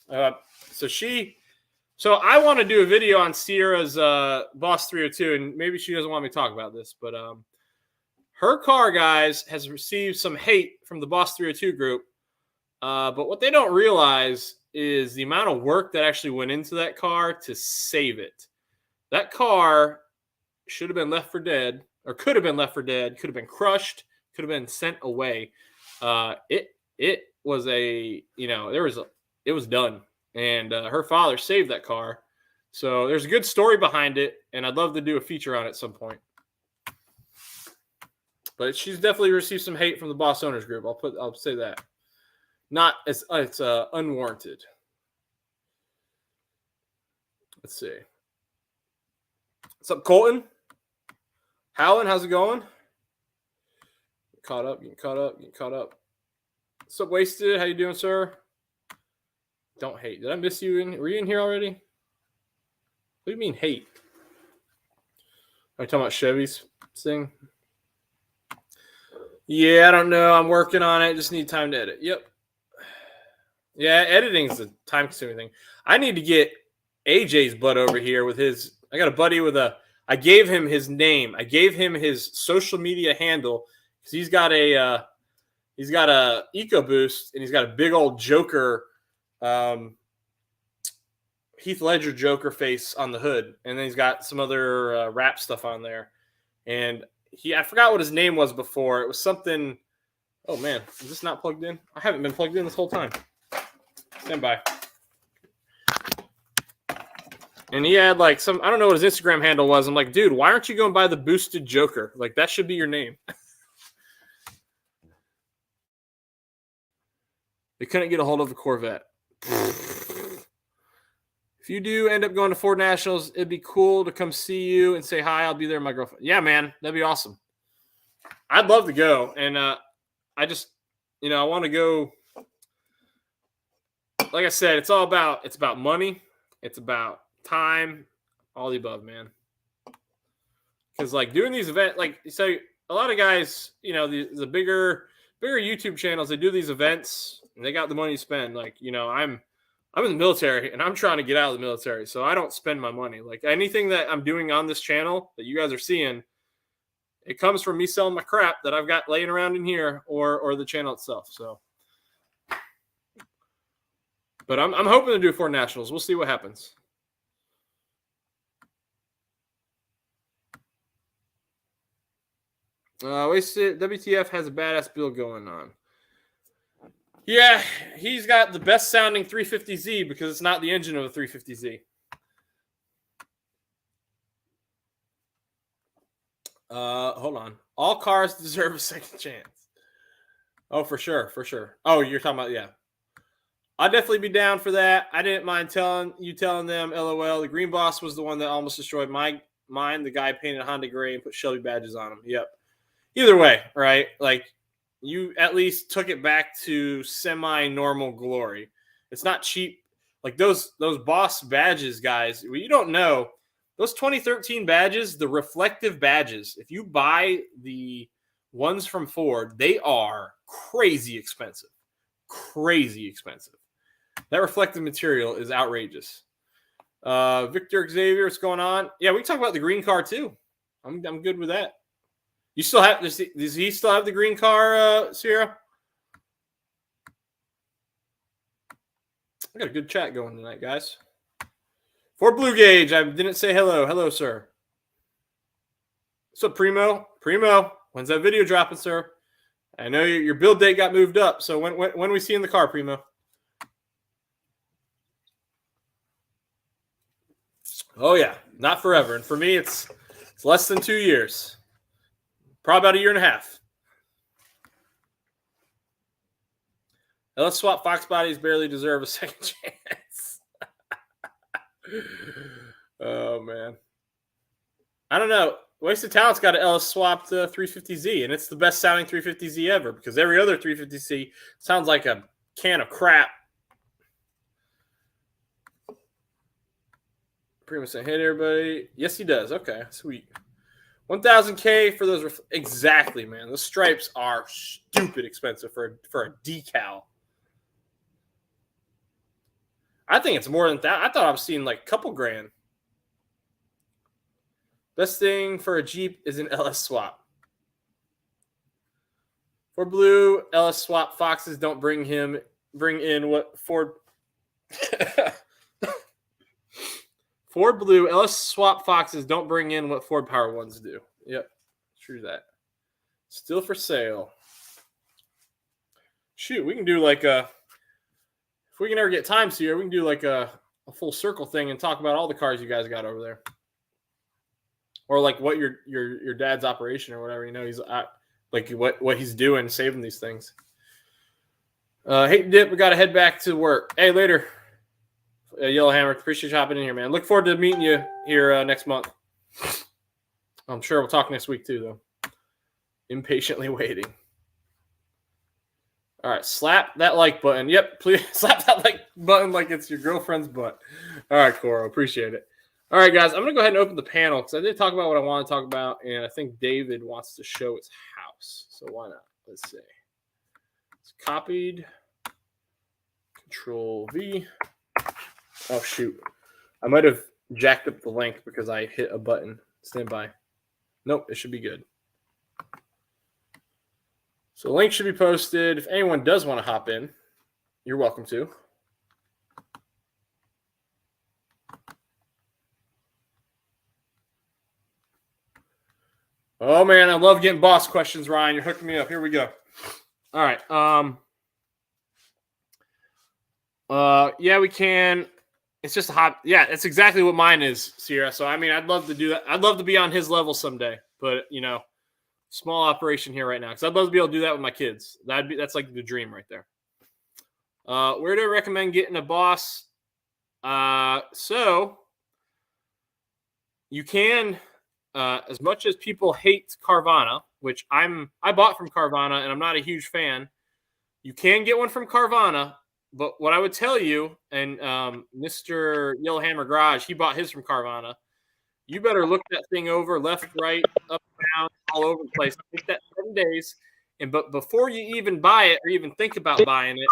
So I want to do a video on Sierra's Boss 302, and maybe she doesn't want me to talk about this, but her car, guys, has received some hate from the Boss 302 group. But what they don't realize is the amount of work that actually went into that car to save it. That car should have been left for dead, or could have been left for dead, could have been crushed, could have been sent away. It was it was done. And her father saved that car. So there's a good story behind it, and I'd love to do a feature on it at some point. But she's definitely received some hate from the Boss Owners group. I'll say that. It's unwarranted. Let's see. What's up, Colton? Howlin, how's it going? Getting caught up. What's up, Wasted? How you doing, sir? Don't hate. Did I miss you? Were you in here already? What do you mean hate? Are you talking about Chevy's thing? Yeah, I don't know. I'm working on it. Just need time to edit. Yep. Yeah, editing is a time-consuming thing. I need to get AJ's butt over here with his. I got a buddy with a. I gave him his name. I gave him his social media handle because he's got a EcoBoost and he's got a big old Joker, Heath Ledger Joker face on the hood, and then he's got some other rap stuff on there. And I forgot what his name was before. It was something. Oh man, is this not plugged in? I haven't been plugged in this whole time. Stand by. And he had like some, I don't know what his Instagram handle was. I'm like, dude, why aren't you going by the Boosted Joker? Like, that should be your name. They couldn't get a hold of the Corvette. If you do end up going to Ford Nationals, it'd be cool to come see you and say hi. I'll be there with my girlfriend. Yeah, man, that'd be awesome. I'd love to go. And I just, I want to go. Like I said, it's about money. It's about time, all the above, man. Because like doing these events, like so a lot of guys, the bigger YouTube channels, they do these events and they got the money to spend. Like, I'm in the military and I'm trying to get out of the military, so I don't spend my money. Like anything that I'm doing on this channel that you guys are seeing, it comes from me selling my crap that I've got laying around in here or the channel itself. So, but I'm hoping to do Ford Nationals. We'll see what happens. Wasted WTF has a badass build going on. Yeah, he's got the best sounding 350Z because it's not the engine of a 350Z. Hold on. All cars deserve a second chance. Oh, for sure. Oh, you're talking about, yeah. I'd definitely be down for that. I didn't mind telling them, LOL. The Green Boss was the one that almost destroyed mine. The guy painted Honda gray and put Shelby badges on him. Yep. Either way, right? Like, you at least took it back to semi-normal glory. It's not cheap. Like those Boss badges, guys, you don't know. Those 2013 badges, the reflective badges, if you buy the ones from Ford, they are crazy expensive. Crazy expensive. That reflective material is outrageous. Victor Xavier, what's going on? Yeah, we can talk about the green car too. I'm good with that. You still have? Does he still have the green car, Sierra? I got a good chat going tonight, guys. For Blue Gauge, I didn't say hello. Hello, sir. What's up, Primo? Primo, when's that video dropping, sir? I know your build date got moved up, so when we see in the car, Primo? Oh yeah, not forever, and for me, it's less than 2 years. Probably about a year and a half. Now let's swap Fox bodies. Barely deserve a second chance. Oh man, I don't know. Wasted Talent's got an LS swapped 350Z, and it's the best sounding 350Z ever because every other 350Z sounds like a can of crap. Pretty much saying, hey everybody. Yes, he does. Okay, sweet. 1,000K for those. Exactly, man. Those stripes are stupid expensive for a decal. I think it's more than that. I thought I was seeing like a couple grand. Best thing for a Jeep is an LS swap. For Blue, LS swap Foxes don't bring in what Ford. Ford Blue, LS swap Foxes don't bring in what Ford Power ones do. Yep, true that. Still for sale. Shoot, we can do like if we can ever get times here, we can do like a full circle thing and talk about all the cars you guys got over there. Or like what your dad's operation or whatever, he's like what he's doing saving these things. Hate dip. We got to head back to work. Hey, later. Yellowhammer, appreciate you hopping in here, man. Look forward to meeting you here next month. I'm sure we'll talk next week too, though. Impatiently waiting. All right, slap that like button. Yep, please slap that like button like it's your girlfriend's butt. All right, Coro, appreciate it. All right, guys, I'm going to go ahead and open the panel because I did talk about what I want to talk about, and I think David wants to show his house. So why not? Let's see. It's copied. Control V. Oh, shoot. I might have jacked up the link because I hit a button. Stand by. Nope, it should be good. So the link should be posted. If anyone does want to hop in, you're welcome to. Oh, man, I love getting boss questions, Ryan. You're hooking me up. Here we go. All right. Yeah, we can. It's just a hot. Yeah, it's exactly what mine is, Sierra. So, I mean, I'd love to do that. I'd love to be on his level someday. But, you know, small operation here right now. Because I'd love to be able to do that with my kids. That's like the dream right there. Where do I recommend getting a boss? So, you can, as much as people hate Carvana, which I bought from Carvana and I'm not a huge fan, you can get one from Carvana. But what I would tell you, and Mr. Yellowhammer Garage, he bought his from Carvana. You better look that thing over, left, right, up, down, all over the place. Take that 7 days, but before you even buy it or even think about buying it,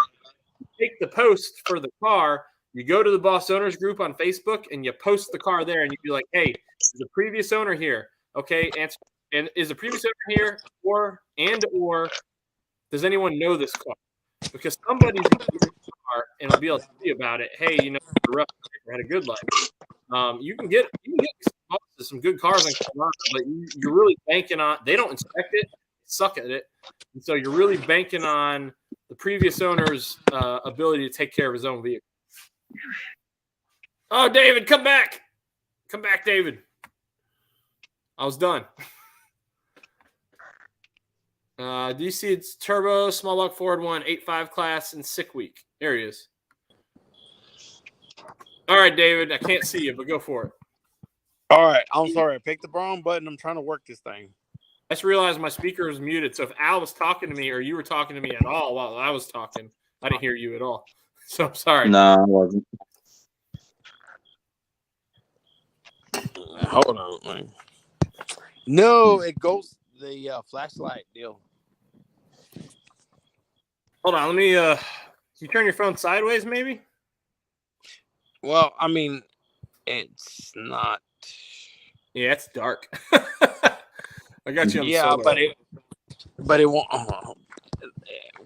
you take the post for the car. You go to the Boss Owners group on Facebook and you post the car there, and you be like, "Hey, is the previous owner here? Okay, answer. And is the previous owner here, or does anyone know this car? Because somebody's going to this car and will be able to tell you about it. Hey, you know, the rough had a good life. You can get some good cars on Carvana, but you're really banking on. They don't inspect it, suck at it, and so you're really banking on the previous owner's ability to take care of his own vehicle. Oh, David, come back! Come back, David. I was done. Do you see it's turbo, small block Ford 185 class, and sick week? There he is. All right, David. I can't see you, but go for it. All right. I'm sorry. I picked the wrong button. I'm trying to work this thing. I just realized my speaker was muted. So if Al was talking to me or you were talking to me at all while I was talking, I didn't hear you at all. So I'm sorry. No, I wasn't. Hold on, man. No, it goes the flashlight deal. Hold on. Let me. Can you turn your phone sideways, maybe? Well, I mean, it's not. Yeah, it's dark. I got you on the Yeah, solar. but it won't.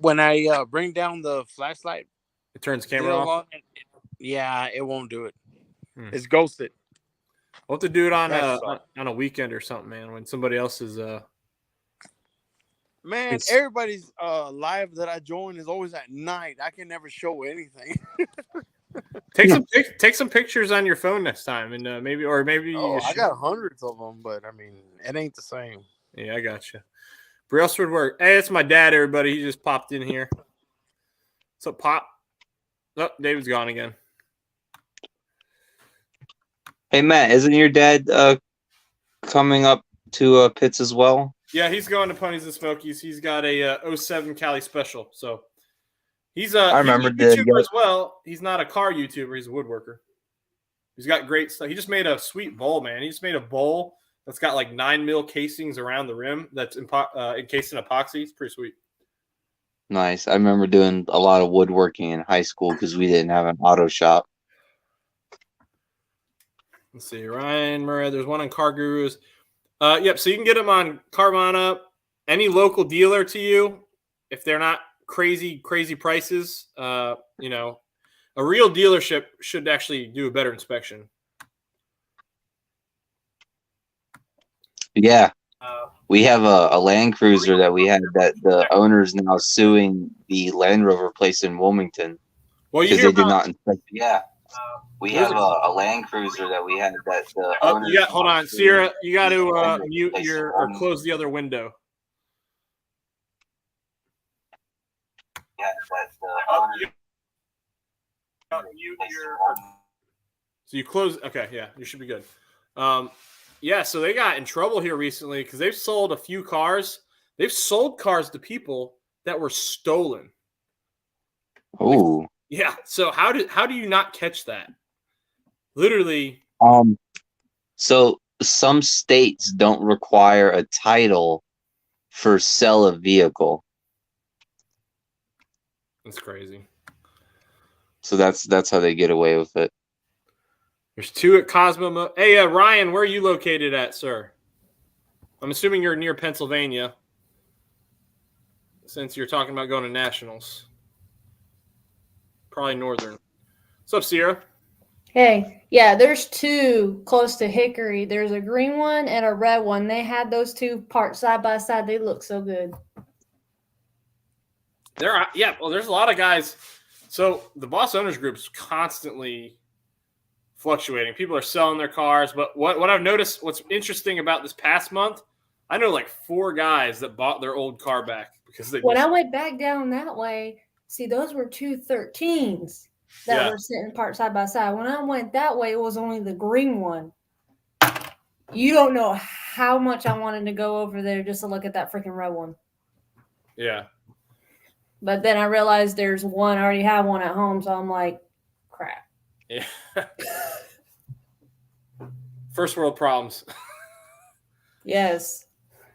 When I bring down the flashlight, It turns camera off. It won't do it. It's ghosted. We'll have to do it on a weekend or something, man. When somebody else is. Man, everybody's live that I join is always at night. I can never show anything. Take some pictures on your phone next time, and maybe. I got hundreds of them, but I mean, it ain't the same. Yeah, I got you. Brailsford work. Hey, it's my dad, everybody. He just popped in here. What's up, Pop? Oh, David's gone again. Hey, Matt, isn't your dad coming up to Pitts as well? Yeah, he's going to Ponies and Smokies. He's got a 07 Cali special. So he's a YouTuber as well. He's not a car YouTuber. He's a woodworker. He's got great stuff. He just made a sweet bowl, man. He just made a bowl that's got like 9 mil casings around the rim that's encased in epoxy. It's pretty sweet. Nice. I remember doing a lot of woodworking in high school because we didn't have an auto shop. Let's see. Ryan Murray. There's one on Car Gurus. Yep. So you can get them on Carvana. Any local dealer to you, if they're not crazy prices. You know, a real dealership should actually do a better inspection. Yeah. We have a Land Cruiser that we had that the owner's now suing the Land Rover place in Wilmington because they did not inspect. Yeah. We have a Land Cruiser that we had that the owner's hold on, Sierra. You got to mute or close the other window. So you close. Okay, yeah, you should be good. Yeah, so they got in trouble here recently because they've sold a few cars. They've sold cars to people that were stolen. Oh. Yeah. So how do you not catch that? Literally. So some states don't require a title for sell a vehicle. That's crazy. So that's how they get away with it. There's two at Cosmo. Hey, Ryan, where are you located at, sir? I'm assuming you're near Pennsylvania, since you're talking about going to nationals. Probably northern. What's up, Sierra? Hey, yeah, there's two close to Hickory. There's a green one and a red one. They had those two parked side by side. They look so good. Well, there's a lot of guys. So the Boss Owners Group is constantly fluctuating. People are selling their cars, but what I've noticed, what's interesting about this past month, I know like 4 guys that bought their old car back because they. When I went back down that way, see, those were 213s that were sitting parked side by side. When I went that way, it was only the green one. You don't know how much I wanted to go over there just to look at that freaking red one. Yeah. But then I realized there's one. I already have one at home, so I'm like, crap. Yeah. First world problems. Yes.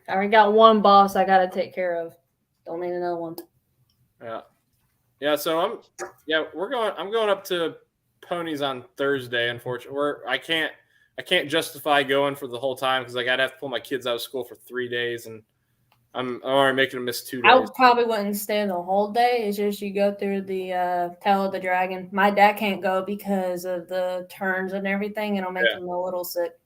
I already got one boss I got to take care of. Don't need another one. Yeah. Yeah, so I'm going up to Ponies on Thursday, unfortunately. I can't justify going for the whole time because I'd have to pull my kids out of school for 3 days, and I'm already making them miss 2 days. I probably wouldn't stay the whole day. It's just you go through the Tail of the Dragon. My dad can't go because of the turns and everything. It'll make him a little sick.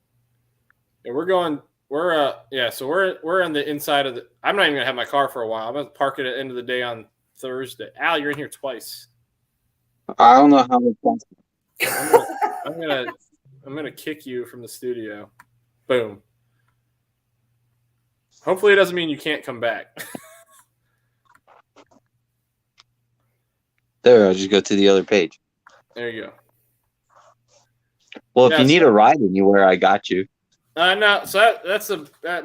Yeah, so we're on the inside of the. I'm not even gonna have my car for a while. I'm gonna park it at the end of the day on Thursday. Al, you're in here twice. I don't know how it's possible. I'm gonna kick you from the studio. Boom. Hopefully, it doesn't mean you can't come back. There, I'll just go to the other page. There you go. Well, if you need a ride anywhere, I got you. No, so that's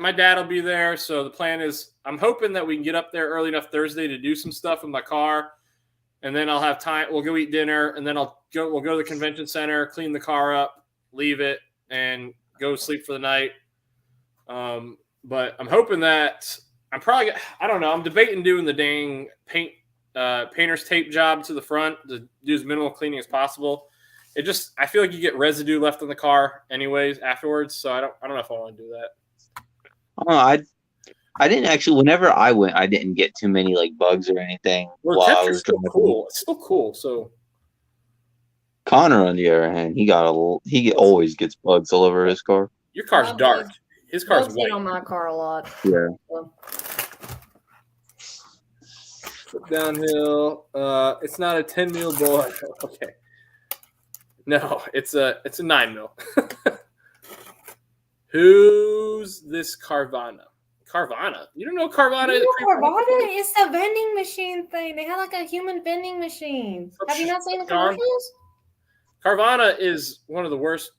my dad will be there. So the plan is, I'm hoping that we can get up there early enough Thursday to do some stuff with my car, and then I'll have time. We'll go eat dinner, and then we'll go to the convention center, clean the car up, leave it, and go sleep for the night. But I'm hoping that I don't know. I'm debating doing the dang painter's tape job to the front to do as minimal cleaning as possible. I feel like you get residue left in the car anyways afterwards. So I don't know if I want to do that. Oh, I didn't actually. Whenever I went, I didn't get too many like bugs or anything. Well, while I was still cool. It's still cool. So Connor, on the other hand, he always gets bugs all over his car. Your car's dark. His car's white. On my car a lot. Yeah. Downhill. It's not a 10 mil boy. Okay. No, it's a 9 mil. Who's this Carvana? Carvana? You don't know Carvana? Carvana is a vending machine thing. They have like a human vending machine. Have you not seen the commercials? Carvana is one of the worst.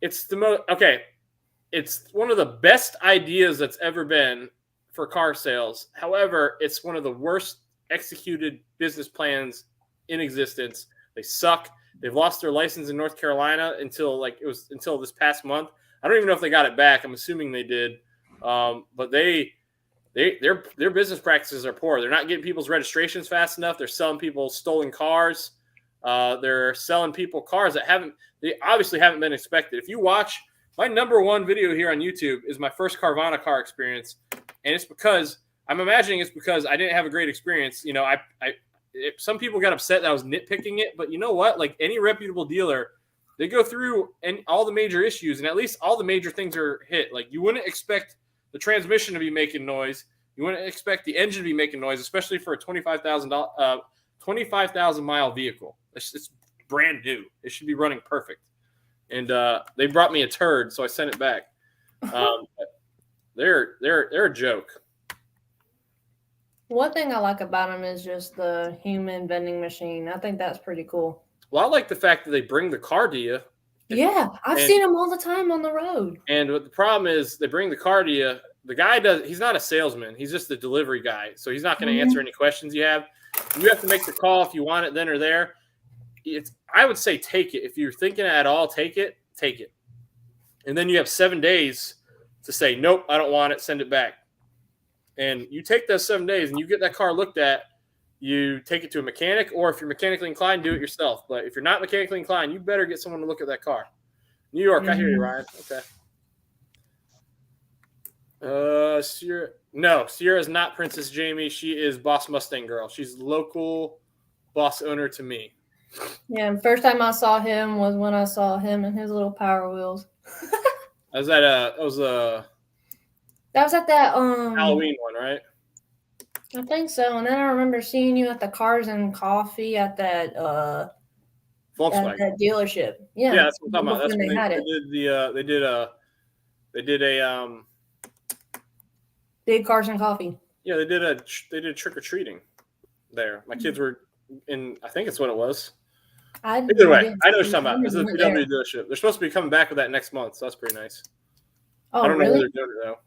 It's one of the best ideas that's ever been for car sales. However, it's one of the worst executed business plans in existence. They suck. They've lost their license in North Carolina until this past month. I don't even know if they got it back. I'm assuming they did. But their business practices are poor. They're not getting people's registrations fast enough. They're selling people stolen cars. They're selling people cars they obviously haven't been inspected. If you watch, my number one video here on YouTube is my first Carvana car experience. And it's because I'm imagining it's because I didn't have a great experience. You know, some people got upset that I was nitpicking it, but you know what? Like any reputable dealer, they go through all the major issues, and at least all the major things are hit. Like you wouldn't expect the transmission to be making noise. You wouldn't expect the engine to be making noise, especially for a 25,000 mile vehicle. It's brand new. It should be running perfect. And they brought me a turd, so I sent it back. They're a joke. One thing I like about them is just the human vending machine. I think that's pretty cool. Well, I like the fact that they bring the car to you. Yeah, I've seen them all the time on the road. And what the problem is, they bring the car to you. The guy he's not a salesman. He's just the delivery guy. So he's not going to answer any questions you have. You have to make the call if you want it then or there. I would say take it. If you're thinking at all, take it. And then you have 7 days to say, nope, I don't want it. Send it back. And you take those 7 days and you get that car looked at. You take it to a mechanic, or if you're mechanically inclined, do it yourself. But if you're not mechanically inclined, you better get someone to look at that car. New York, I hear you, Ryan. Okay. Sierra is not Princess Jamie. She is Boss Mustang Girl. She's local boss owner to me. Yeah, and first time I saw him was when I saw him and his little Power Wheels. That was at that Halloween one, right? I think so. And then I remember seeing you at the Cars and Coffee at that Volkswagen at that dealership. Yeah, that's what I'm talking about. That's when they did a Big Cars and Coffee. Yeah, they did trick or treating there. My kids were in. I think it's what it was. Either way, I know what you're talking about. This is a VW dealership. They're supposed to be coming back with that next month, so that's pretty nice. Oh, I don't really? know where they're doing it though.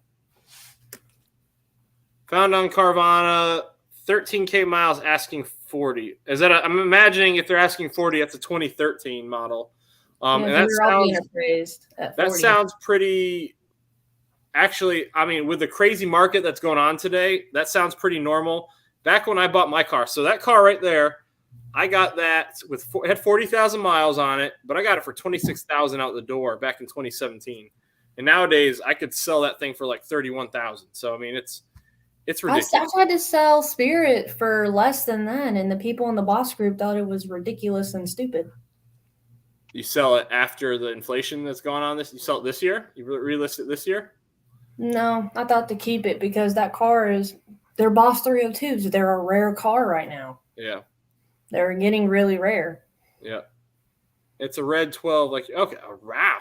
Found on Carvana, 13K miles, asking 40. I'm imagining if they're asking 40, that's a 2013 model. And that sounds pretty. Actually, I mean, with the crazy market that's going on today, that sounds pretty normal. Back when I bought my car, so that car right there, I got that it had 40,000 miles on it, but I got it for 26,000 out the door back in 2017. And nowadays, I could sell that thing for like 31,000. So I mean, it's ridiculous. I tried to sell Spirit for less than that, and the people in the boss group thought it was ridiculous and stupid. You sell it after the inflation that's going on. You sell it this year? You relist it this year? No, I thought to keep it because that car they're Boss 302s. They're a rare car right now. Yeah. They're getting really rare. Yeah. It's a red 12. Like, okay. Oh, wow.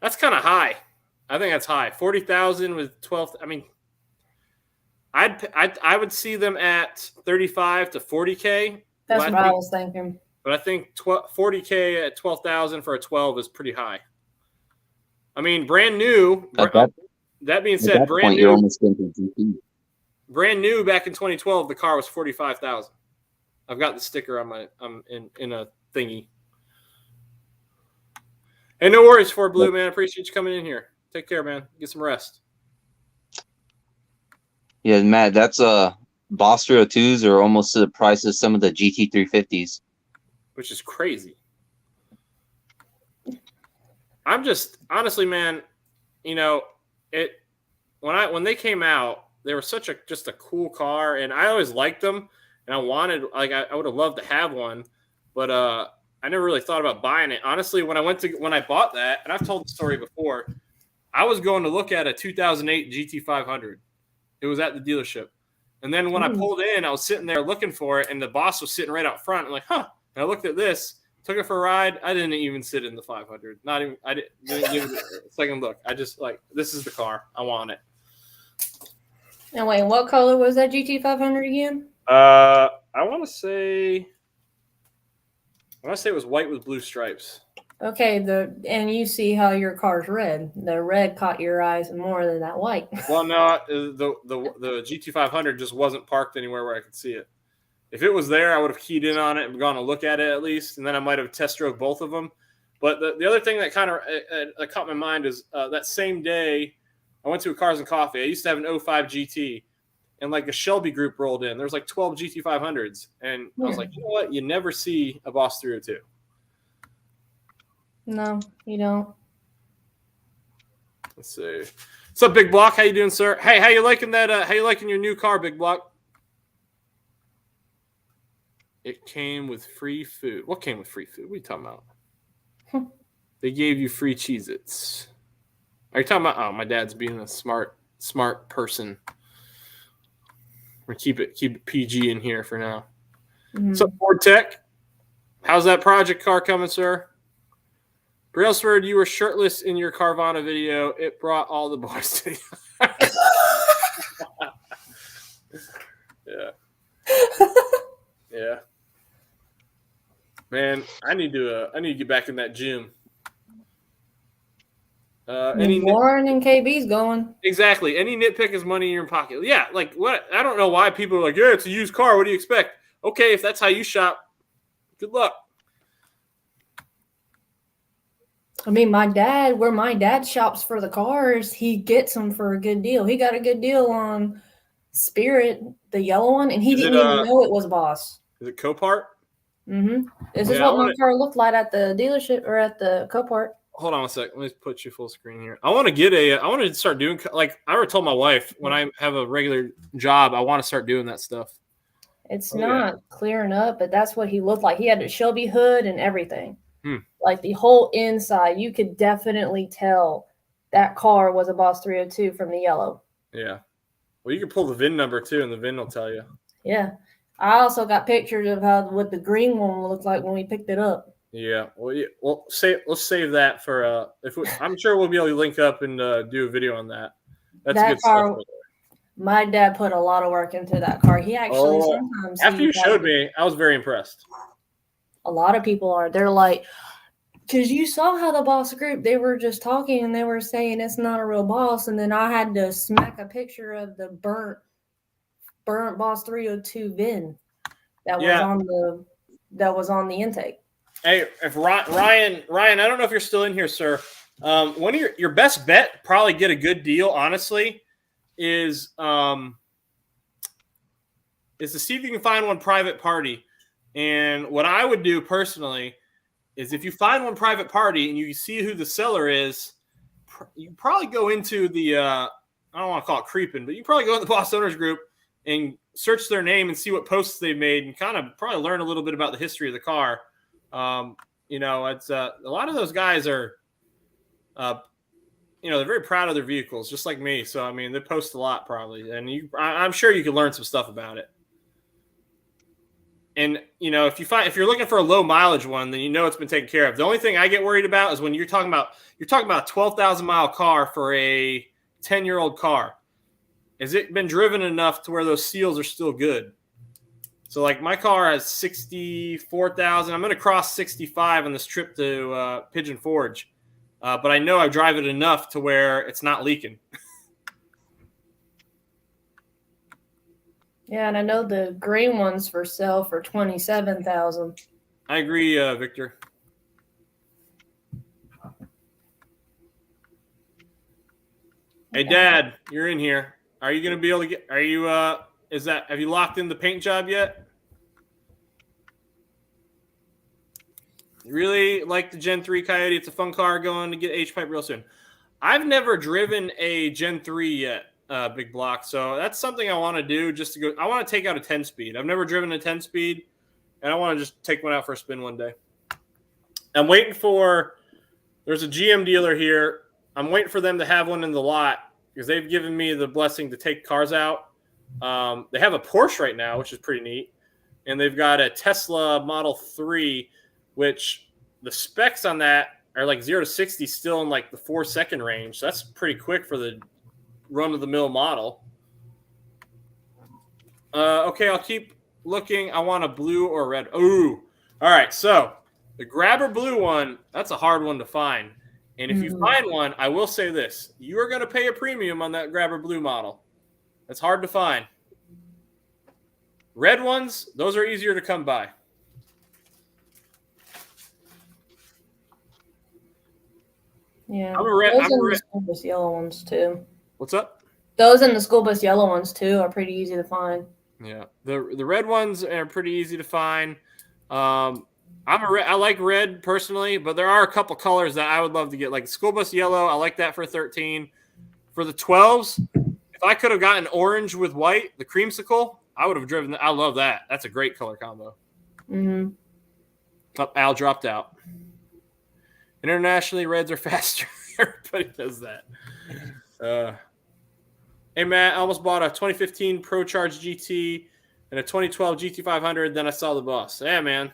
That's kind of high. I think that's high. 40,000 with 12. I mean, I would see them at 35 to 40K. That's what I was thinking. But I think 40K at 12,000 for a 12 is pretty high. I mean, brand new. That being said, brand new. You're almost brand new back in 2012, the car was 45,000. I've got the sticker on I'm in a thingy. Hey, no worries, for Blue, man. Appreciate you coming in here. Take care, man. Get some rest. Yeah, Matt, that's Boss 302s are almost to the price of some of the GT350s. Which is crazy. I'm just honestly, man, you know, when they came out, they were just a cool car, and I always liked them, and I wanted I would have loved to have one, but I never really thought about buying it. Honestly, when I bought that, and I've told the story before, I was going to look at a 2008 GT500. It was at the dealership. And then when I pulled in, I was sitting there looking for it, and the boss was sitting right out front. I'm like, huh. And I looked at this, took it for a ride. I didn't even sit in the 500. I didn't give it a second look. I just this is the car. I want it. And wait, what color was that GT500 again? I want to say it was white with blue stripes. Okay, and you see how your car's red. The red caught your eyes more than that white. Well, no, the GT500 just wasn't parked anywhere where I could see it. If it was there, I would have keyed in on it and gone to look at it at least, and then I might have test drove both of them. But the other thing that kind of caught my mind is that same day I went to a Cars and Coffee. I used to have an 05 GT, and a Shelby group rolled in. There's 12 GT500s, and I was like, you know what? You never see a Boss 302. No, you don't. Let's see. What's up, Big Block? How you doing, sir? Hey, how you liking that? How you liking your new car, Big Block? It came with free food. What came with free food? What are you talking about? They gave you free Cheez-Its. Are you talking about? Oh, my dad's being a smart person. We're keep it PG in here for now. Mm-hmm. What's up, Ford Tech? How's that project car coming, sir? Brailsford, you were shirtless in your Carvana video. It brought all the boys to you. Yeah. Yeah. Man, I need to get back in that gym. Warren and KB's going. Exactly. Any nitpick is money in your pocket. Yeah, like what? I don't know why people are like, yeah, it's a used car. What do you expect? Okay, if that's how you shop, good luck. I mean, where my dad shops for the cars, he gets them for a good deal. He got a good deal on Spirit, the yellow one, and he didn't even know it was Boss. Is it Copart? Mm-hmm. This is what my car looked like at the dealership or at the Copart. Hold on a sec. Let me put you full screen here. I want to start doing, like I already told my wife, when I have a regular job, I want to start doing that stuff. It's not clearing up, but that's what he looked like. He had a Shelby hood and everything. Like the whole inside, you could definitely tell that car was a Boss 302 from the yellow. Yeah. Well, you can pull the VIN number too, and the VIN will tell you. Yeah. I also got pictures of what the green one looked like when we picked it up. Yeah. Well, let's save that for I'm sure we'll be able to link up and do a video on that. That's good stuff. My dad put a lot of work into that car. He actually sometimes after you showed me, I was very impressed. A lot of people are. They're like, because you saw how the Boss group, they were just talking and they were saying it's not a real Boss, and then I had to smack a picture of the burnt Boss 302 VIN that was on the intake. Hey, if Ryan, I don't know if you're still in here, sir. One of your best bet, probably get a good deal, honestly, is to see if you can find one private party. And what I would do personally is if you find one private party and you see who the seller is, you probably go into the I don't want to call it creeping, but you probably go in the Boss Owners group and search their name and see what posts they've made and kind of probably learn a little bit about the history of the car. It's a lot of those guys are, they're very proud of their vehicles, just like me. So, I mean, they post a lot probably, and I'm sure you can learn some stuff about it. And, if you're looking for a low mileage one, then it's been taken care of. The only thing I get worried about is when you're talking about a 12,000 mile car for a 10-year-old car. Has it been driven enough to where those seals are still good? So, like, my car has 64,000. I'm going to cross 65 on this trip to Pigeon Forge. But I know I drive it enough to where it's not leaking. Yeah, and I know the green one's for sale for 27,000. I agree, Victor. Hey, Dad, you're in here. Are you going to be able to get? Are you? Have you locked in the paint job yet? Really like the Gen 3 Coyote. It's a fun car. Going to get H-Pipe real soon. I've never driven a Gen 3 yet, Big Block. So that's something I want to do just to go. I want to take out a 10-speed. I've never driven a 10-speed, and I want to just take one out for a spin one day. I'm waiting for – there's a GM dealer here. I'm waiting for them to have one in the lot because they've given me the blessing to take cars out. They have a Porsche right now, which is pretty neat. And they've got a Tesla Model 3, which the specs on that are like 0 to 60 still in like the 4-second range. So that's pretty quick for the run-of-the-mill model. Okay, I'll keep looking. I want a blue or a red. Ooh. All right, so the Grabber blue one, that's a hard one to find. And if you find one, I will say this. You are going to pay a premium on that Grabber blue model. That's hard to find. Red ones, those are easier to come by. Yeah. Those and the school bus yellow ones too. What's up? Those and the school bus yellow ones too are pretty easy to find. Yeah. The red ones are pretty easy to find. I like red personally, but there are a couple colors that I would love to get. Like school bus yellow, I like that for 13. For the 12s, if I could have gotten orange with white, the creamsicle, I would have driven that. I love that. That's a great color combo. Mm-hmm. Oh, Al dropped out. Internationally, reds are faster. Everybody does that. Hey, Matt, I almost bought a 2015 Pro Charge GT and a 2012 GT500. Then I saw the Boss. Yeah, man.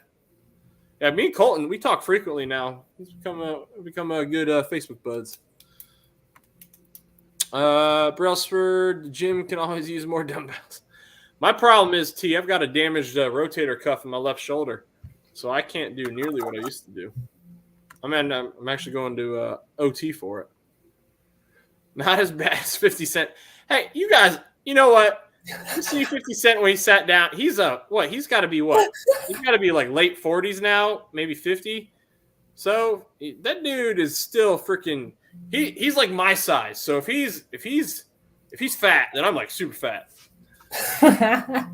Yeah, me and Colton, we talk frequently now. He's become a good Facebook buds. Brailsford, the gym can always use more dumbbells. My problem is, T, I've got a damaged rotator cuff in my left shoulder, so I can't do nearly what I used to do. I mean, I'm actually going to OT for it. Not as bad as 50 Cent. Hey, you guys, you know what? You see 50 Cent when he sat down. He's he's got to be what? He's got to be like late 40s now, maybe 50. So that dude is still freaking. He's like my size. So if he's fat, then I'm like super fat. That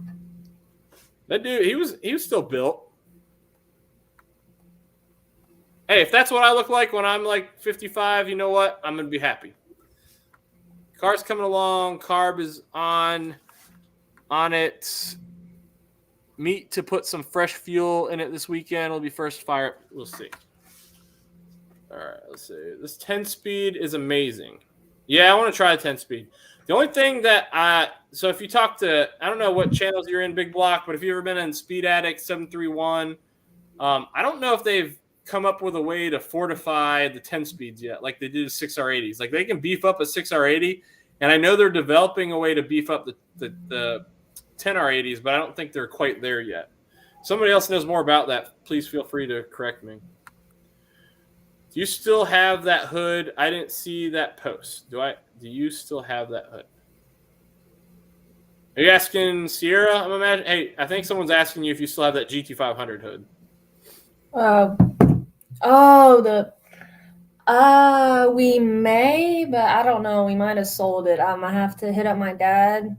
dude, he was still built. Hey, if that's what I look like when I'm like 55, you know what? I'm gonna be happy. Car's coming along. Carb is on it. Meat to put some fresh fuel in it this weekend. It'll be first fire. We'll see. All right, let's see. This 10-speed is amazing. Yeah, I want to try a 10-speed. The only thing that so if you talk to, I don't know what channels you're in, Big Block, but if you've ever been in Speed Addict 731, I don't know if they've come up with a way to fortify the 10-speeds yet, like they do the 6R80s. Like they can beef up a 6R80, and I know they're developing a way to beef up the 10R80s, but I don't think they're quite there yet. Somebody else knows more about that. Please feel free to correct me. Do you still have that hood? I didn't see that post. Do you still have that hood? Are you asking Sierra? I'm imagining. Hey, I think someone's asking you if you still have that GT500 hood. We may, but I don't know. We might have sold it. I might have to hit up my dad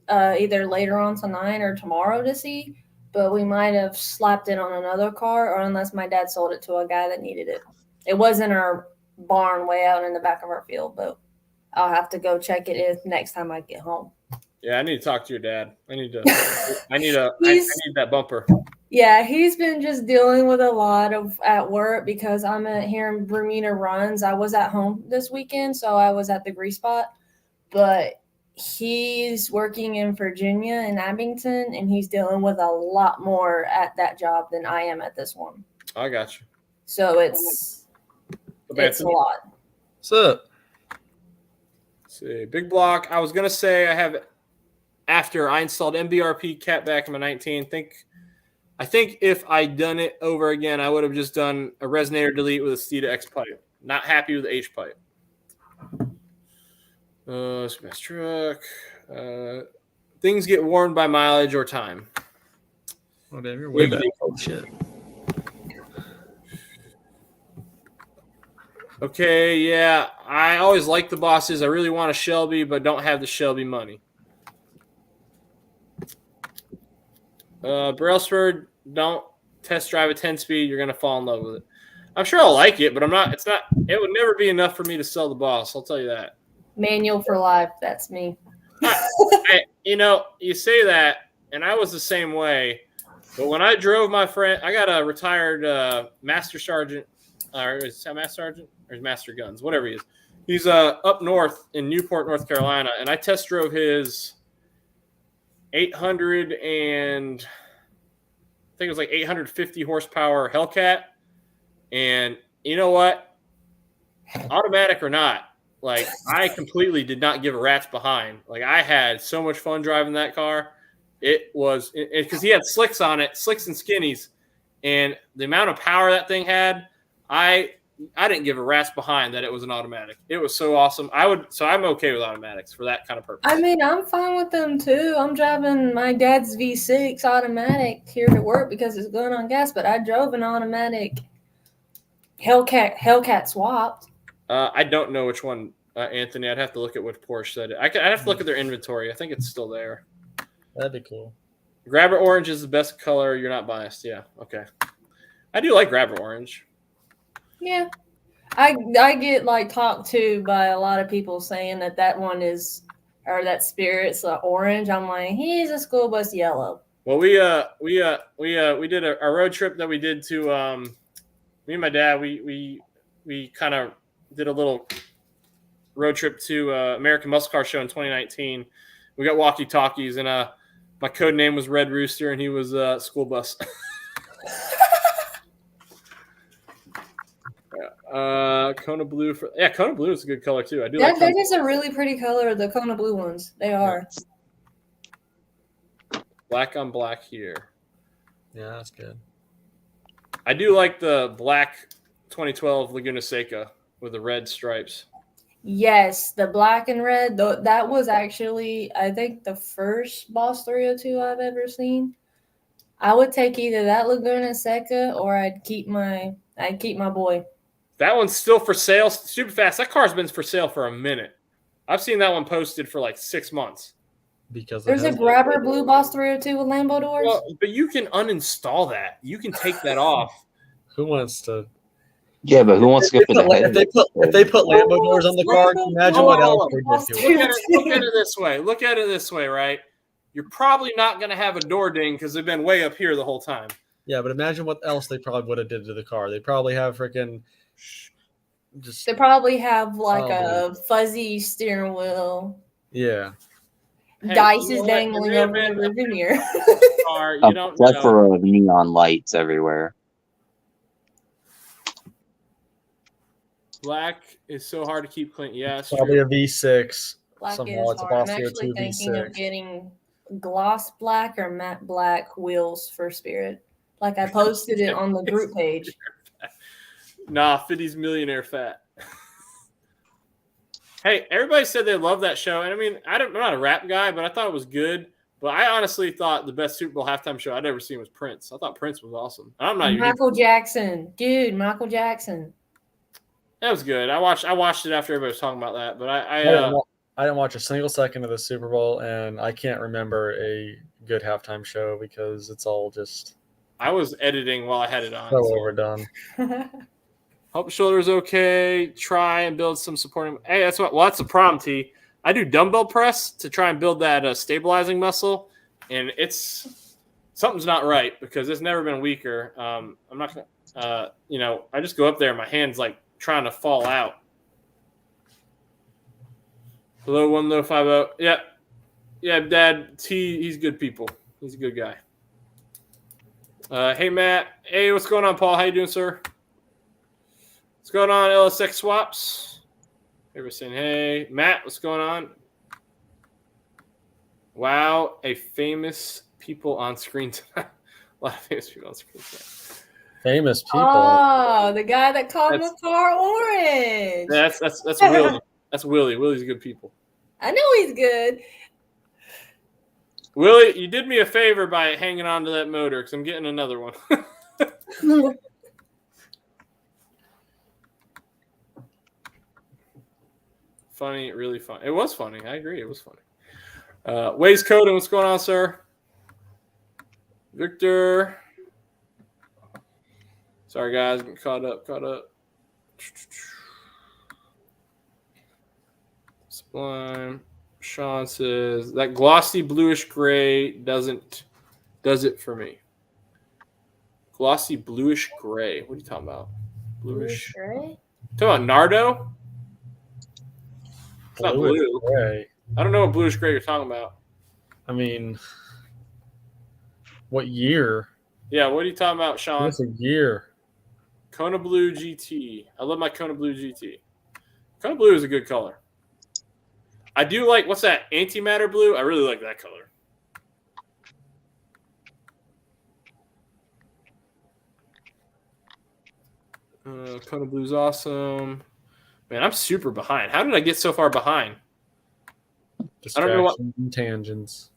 either later on tonight or tomorrow to see. But we might have slapped it on another car, or unless my dad sold it to a guy that needed it. It was in our barn way out in the back of our field, but I'll have to go check it next time I get home. Yeah, I need to talk to your dad. I need that bumper. Yeah, he's been just dealing with a lot at work because I'm here in Bermuda Runs. I was at home this weekend, so I was at the grease spot, but he's working in Virginia in Abington, and he's dealing with a lot more at that job than I am at this one. I got you. So it's a lot. What's up? Let's see, Big Block. I was gonna say I have after I installed MBRP cat back in my 19. I think if I'd done it over again, I would have just done a resonator delete with a Steeda X pipe. Not happy with the H pipe. Smash truck. Things get worn by mileage or time. Oh, damn, you're way back. Oh, shit. Okay, yeah. I always like the bosses. I really want a Shelby, but don't have the Shelby money. Brailsford, don't test drive a 10-speed. You're going to fall in love with it. I'm sure I'll like it, but it would never be enough for me to sell the boss. I'll tell you that. Manual for life. That's me. You say that, and I was the same way. But when I drove my friend, I got a retired Master Sergeant, or is that Master Sergeant? Or his Master Guns, whatever he is. He's up north in Newport, North Carolina, and I test drove his 850 horsepower Hellcat. And you know what? Automatic or not, like I completely did not give a rat's behind. Like I had so much fun driving that car. It was because he had slicks on it, slicks and skinnies, and the amount of power that thing had, I didn't give a rat's behind that it was an automatic. It was so awesome. I'm okay with automatics for that kind of purpose. I mean, I'm fine with them too. I'm driving my dad's V6 automatic here to work because it's going on gas, but I drove an automatic Hellcat swapped. I don't know which one, Anthony. I'd have to look at what Porsche said. I'd have to look at their inventory. I think it's still there. That'd be cool. Grabber orange is the best color. You're not biased. Yeah. Okay. I do like grabber orange. Yeah, I get like talked to by a lot of people saying that one is, or that Spirit's orange. I'm like, he's a school bus yellow. Well, we did a road trip that we did to me and my dad. We kind of did a little road trip to American Muscle Car Show in 2019. We got walkie talkies, and my code name was Red Rooster, and he was school bus. Kona blue Kona blue is a good color too. I do. That is a really pretty color. The Kona blue ones, they are. Black on black here. Yeah, that's good. I do like the black 2012 Laguna Seca with the red stripes. Yes, the black and red. That was actually, I think, the first Boss 302 I've ever seen. I would take either that Laguna Seca or I'd keep my boy. That one's still for sale. Super fast. That car's been for sale for a minute. I've seen that one posted for like 6 months. Because there's a grabber blue Boss 302 with Lambo doors. Well, but you can uninstall that. You can take that off. Who wants to? Yeah, but who wants to go for the head? If they put Lambo doors on the car, imagine what else they did to it. Look at it this way. Look at it this way, right? You're probably not going to have a door ding because they've been way up here the whole time. Yeah, but imagine what else they probably would have did to the car. They probably have freaking They probably have like a fuzzy steering wheel. Yeah. Hey, Dice is dangling over the rearview mirror. Car, you don't know. Plethora of neon lights everywhere. Black is so hard to keep clean. Yeah, it's probably true. a V6. Black Somehow it's a I'm Boss actually 2 thinking V6. of getting gloss black or matte black wheels for Spirit. Like I posted it on the group page. Nah, 50's millionaire fat. Hey, everybody said they loved that show. And I mean, I'm not a rap guy, but I thought it was good. But I honestly thought the best Super Bowl halftime show I'd ever seen was Prince. I thought Prince was awesome. I'm not Michael Jackson. Dude, Michael Jackson. That was good. I watched it after everybody was talking about that. But I didn't watch a single second of the Super Bowl, and I can't remember a good halftime show because it's all just. I was editing while I had it on. So overdone. Hope shoulder's okay. Try and build some supporting. Hey, that's the problem, T. I do dumbbell press to try and build that stabilizing muscle, and something's not right because it's never been weaker. I'm not gonna, I just go up there and my hand's like trying to fall out. Hello, 1050. Yeah, Dad. T. He's good people. He's a good guy. Hey, Matt. Hey, what's going on, Paul? How you doing, sir? What's going on, LSX Swaps? Everybody's saying, hey. Matt, what's going on? Wow, a famous people on screen tonight. A lot of famous people on screen tonight. Famous people. Oh, the guy that called my car orange. That's Willie. That's Willie. Willie's good people. I know he's good. Willie, you did me a favor by hanging on to that motor because I'm getting another one. Funny, really funny. It was funny. I agree. It was funny. Waze Coden, what's going on, sir? Victor. Sorry, guys. Getting caught up. Sublime. Sean says, that glossy bluish gray does it for me. Glossy bluish gray. What are you talking about? Bluish gray? Talking about Nardo? It's not blue. Gray. I don't know what bluish gray you're talking about. I mean, what year? Yeah, what are you talking about, Sean? What's a year? Kona Blue GT. I love my Kona Blue GT. Kona Blue is a good color. I do like, what's that, antimatter blue? I really like that color. Kona Blue's awesome. Man, I'm super behind. How did I get so far behind? I don't know what. And tangents.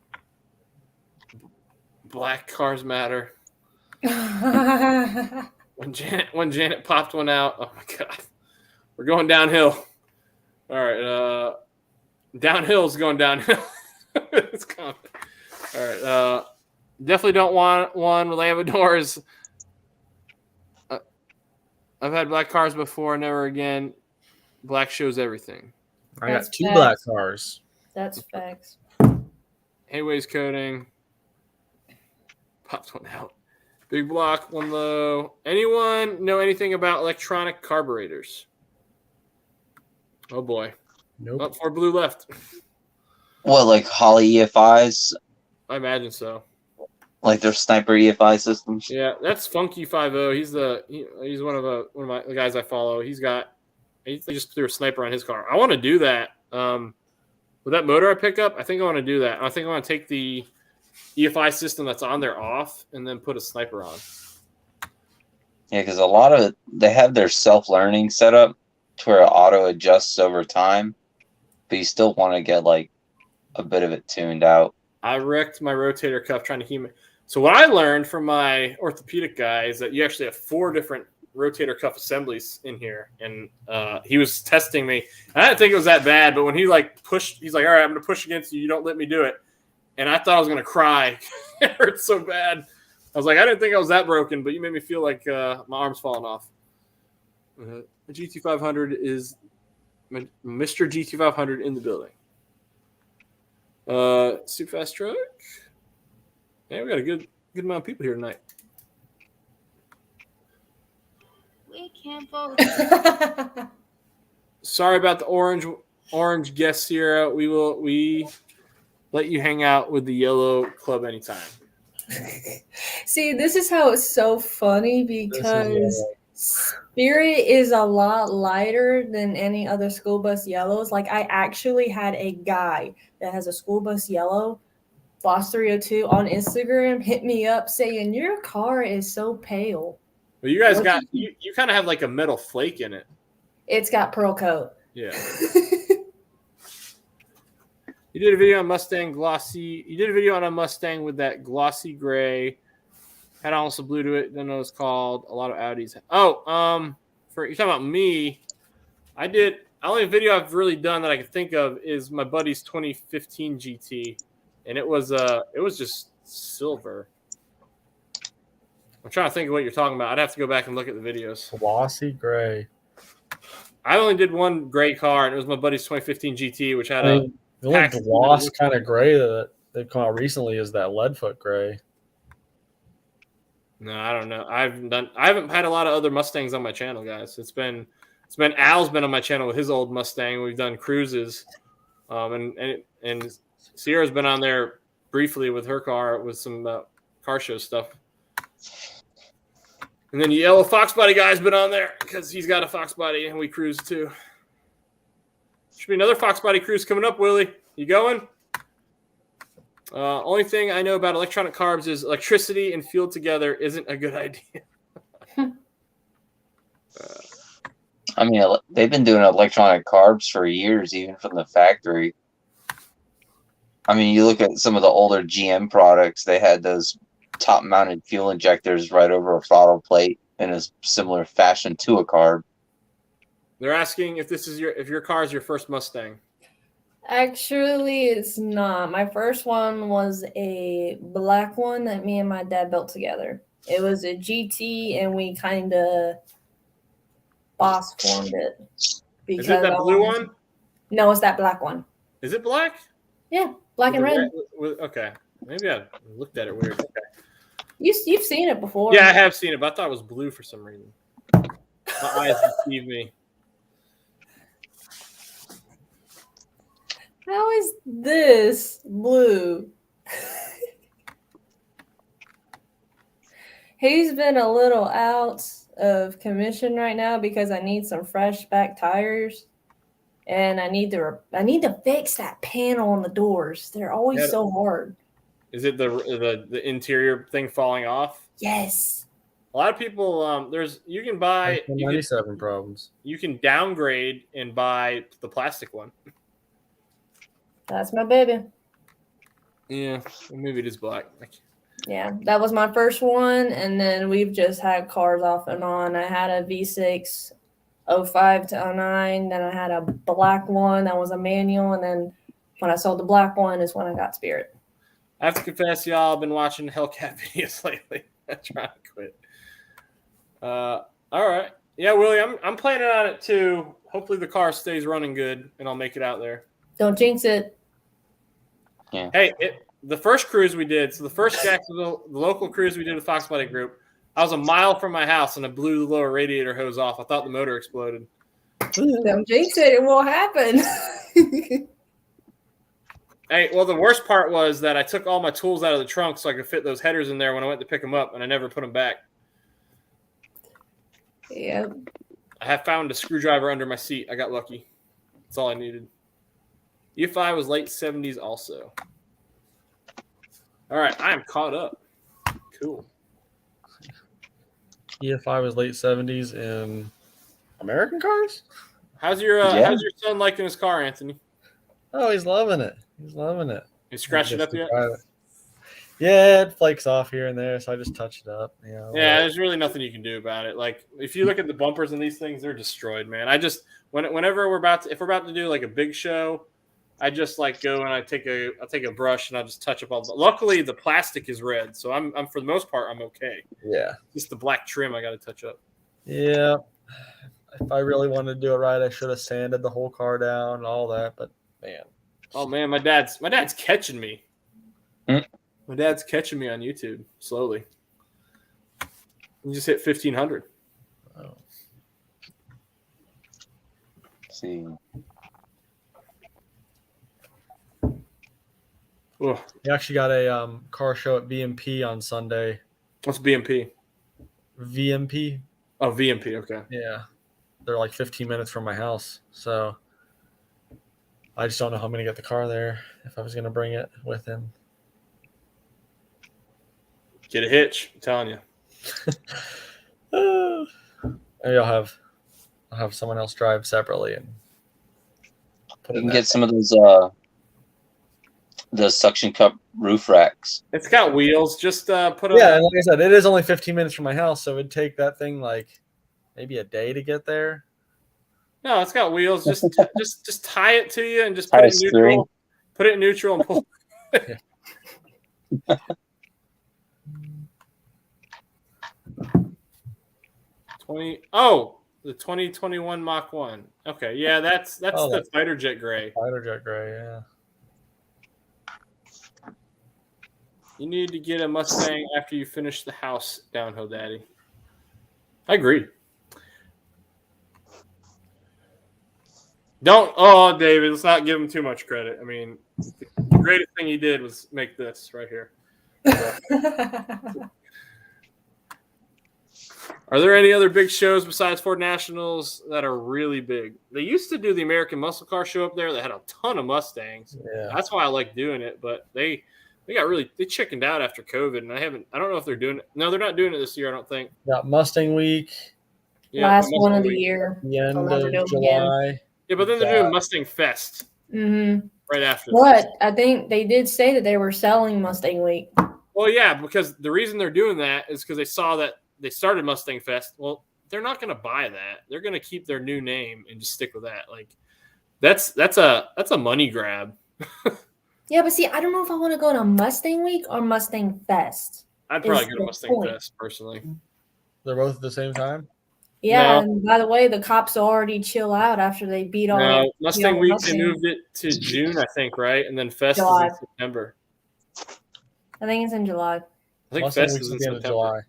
Black cars matter. When Janet popped one out, oh my God. We're going downhill. All right. Downhill's going downhill. It's coming. All right. Definitely don't want one with Lambo doors. I've had black cars before. Never again. Black shows everything. I got two black cars. That's facts. Hayways coding. Popped one out. Big block, one low. Anyone know anything about electronic carburetors? Oh boy. Nope. Up 4 blue left. What, like Holly EFIs? I imagine so. Like their sniper EFI systems? Yeah, that's Funky 50. He's one of the guys I follow. He just threw a sniper on his car. I want to do that. With that motor I pick up, I think I want to do that. I think I want to take the EFI system that's on there off, and then put a sniper on. Yeah, because a lot of they have their self-learning set up to where it auto adjusts over time, but you still want to get like a bit of it tuned out. I wrecked my rotator cuff trying to human. So what I learned from my orthopedic guy is that you actually have 4 different rotator cuff assemblies in here, and he was testing me. I didn't think it was that bad, but when he like pushed, he's like, "All right, I'm going to push against you. You don't let me do it." And I thought I was going to cry. It hurt so bad. I was like, I didn't think I was that broken, but you made me feel like my arm's falling off. The GT500 is Mr. GT500 in the building. Super fast truck. Yeah, we got a good amount of people here tonight. We can't vote. Sorry about the orange guest, Sierra. We let you hang out with the yellow club anytime. See, this is how it's so funny because Spirit is a lot lighter than any other school bus yellows. Like, I actually had a guy that has a school bus yellow, Boss 302, on Instagram hit me up saying, "Your car is so pale." Well, you guys got you kind of have like a metal flake in it. It's got pearl coat. Yeah. You did a video on Mustang glossy. You did a video on a Mustang with that glossy gray. Had also blue to it. Don't know what it's called. A lot of Audis. Oh, you're talking about me. The only video I've really done that I can think of is my buddy's 2015 GT, and it was just silver. I'm trying to think of what you're talking about. I'd have to go back and look at the videos. Glossy gray. I only did one gray car, and it was my buddy's 2015 GT, which had the only gloss kind of gray that they've come out recently is that Leadfoot gray. No, I don't know. I haven't had a lot of other Mustangs on my channel, guys. It's been Al's been on my channel with his old Mustang. We've done cruises, and Sierra's been on there briefly with her car with some car show stuff. And then the yellow Fox Body guy's been on there because he's got a Fox Body and we cruise too. Should be another Fox Body cruise coming up, Willie. You going? Only thing I know about electronic carbs is electricity and fuel together isn't a good idea. I mean, they've been doing electronic carbs for years, even from the factory. I mean, you look at some of the older GM products, they had those top-mounted fuel injectors right over a throttle plate in a similar fashion to a carb. They're asking if your car is your first Mustang. Actually, it's not. My first one was a black one that me and my dad built together. It was a GT, and we kind of boss formed it. Is it that blue one? No, it's that black one. Is it black? Yeah, black and red. Okay. Maybe I looked at it weird. Okay. You've seen it before. Yeah, I have seen it, but I thought it was blue for some reason. My eyes deceive me. How is this blue? He's been a little out of commission right now because I need some fresh back tires, and I need to fix that panel on the doors. They're always so hard. Is it the interior thing falling off? Yes. A lot of people you can buy 97 problems. You can downgrade and buy the plastic one. That's my baby. Yeah, maybe it is black. Yeah, that was my first one, and then we've just had cars off and on. I had a V6 05 to 09, then I had a black one that was a manual, and then when I sold the black one is when I got Spirit. I have to confess, y'all, I've been watching Hellcat videos lately. I'm trying to quit. All right. Yeah, Willie, I'm planning on it too. Hopefully the car stays running good, and I'll make it out there. Don't jinx it. Yeah. Hey, the first cruise we did, so the first Jacksonville, the local cruise we did with Fox Body Group, I was a mile from my house and I blew the lower radiator hose off. I thought the motor exploded. Don't jinx it. It won't happen. Hey, well, the worst part was that I took all my tools out of the trunk so I could fit those headers in there when I went to pick them up, and I never put them back. Yeah. I have found a screwdriver under my seat. I got lucky. That's all I needed. EFI was late 70s also. All right, I am caught up. Cool. EFI was late 70s in American cars. How's your son liking his car, Anthony? Oh, he's loving it. He's loving it. You scratched it up yet? Yeah, it flakes off here and there, so I just touch it up. Yeah, there's really nothing you can do about it. Like if you look at the bumpers and these things, they're destroyed, man. I just whenever if we're about to do like a big show, I just like go and I take a brush and I just touch up all. Luckily, the plastic is red, so I'm for the most part I'm okay. Yeah, just the black trim I got to touch up. Yeah, if I really wanted to do it right, I should have sanded the whole car down and all that. But man, oh man, my dad's catching me. My dad's catching me on YouTube slowly. You just hit 1,500. Oh. Let's see. We actually got a car show at VMP on Sunday. What's VMP? VMP. Oh, VMP. Okay. Yeah, they're like 15 minutes from my house, so I just don't know how I'm gonna get the car there. If I was gonna bring it with him. Get a hitch, I'm telling you. Maybe I'll have someone else drive separately and you can get some of those the suction cup roof racks. It's got wheels. Just put. Yeah, and like I said, it is only 15 minutes from my house, so it'd take that thing like maybe a day to get there. No, it's got wheels. Just tie it to you and just put it in neutral. Put it in neutral and pull. 20. Oh, the 2021 Mach 1. Okay, yeah, that's the fighter jet gray. Fighter jet gray, yeah. You need to get a Mustang after you finish the house downhill, Daddy. I agree. David, let's not give him too much credit. I mean, the greatest thing he did was make this right here. Are there any other big shows besides Ford Nationals that are really big? They used to do the American Muscle Car Show up there that had a ton of Mustangs. Yeah. That's why I like doing it, but they chickened out after COVID, and I don't know if they're doing it. No, they're not doing it this year, I don't think. Got Mustang Week. Yeah, last one of the year. The end of July. Yeah, but then they're doing Mustang Fest right after. But I think they did say that they were selling Mustang Week. Well, yeah, because the reason they're doing that is because they saw that they started Mustang Fest. Well, they're not going to buy that. They're going to keep their new name and just stick with that. Like, that's a money grab. Yeah, but see, I don't know if I want to go to Mustang Week or Mustang Fest. I'd probably go to Mustang Fest personally. They're both at the same time? Yeah, and by the way, the cops already chill out after they beat all. No, Mustang Week, they moved it to June, I think, right? And then Fest is in September. I think it's in July. I think Mustang Fest is in September. July.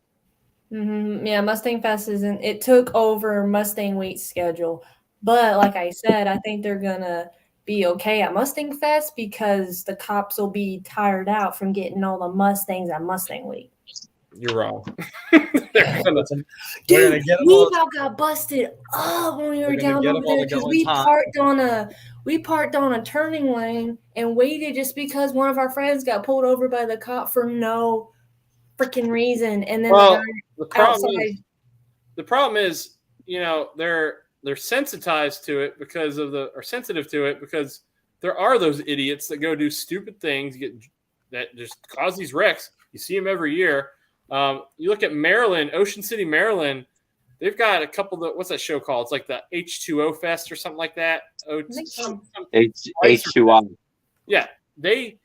Yeah, Mustang Fest isn't. It took over Mustang Week's schedule, but like I said, I think they're gonna be okay at Mustang Fest because the cops will be tired out from getting all the Mustangs at Mustang Week. You're wrong. Dude, we about got busted up when we were down over there because we parked on a turning lane and waited just because one of our friends got pulled over by the cop for no freaking reason. And then the problem is, you know, they're sensitized to it sensitive to it because there are those idiots that go do stupid things that just cause these wrecks. You see them every year. You look at Maryland, Ocean City, Maryland. They've got a couple of what's that show called? It's like the H2O Fest or something like that. H2O. Yeah, they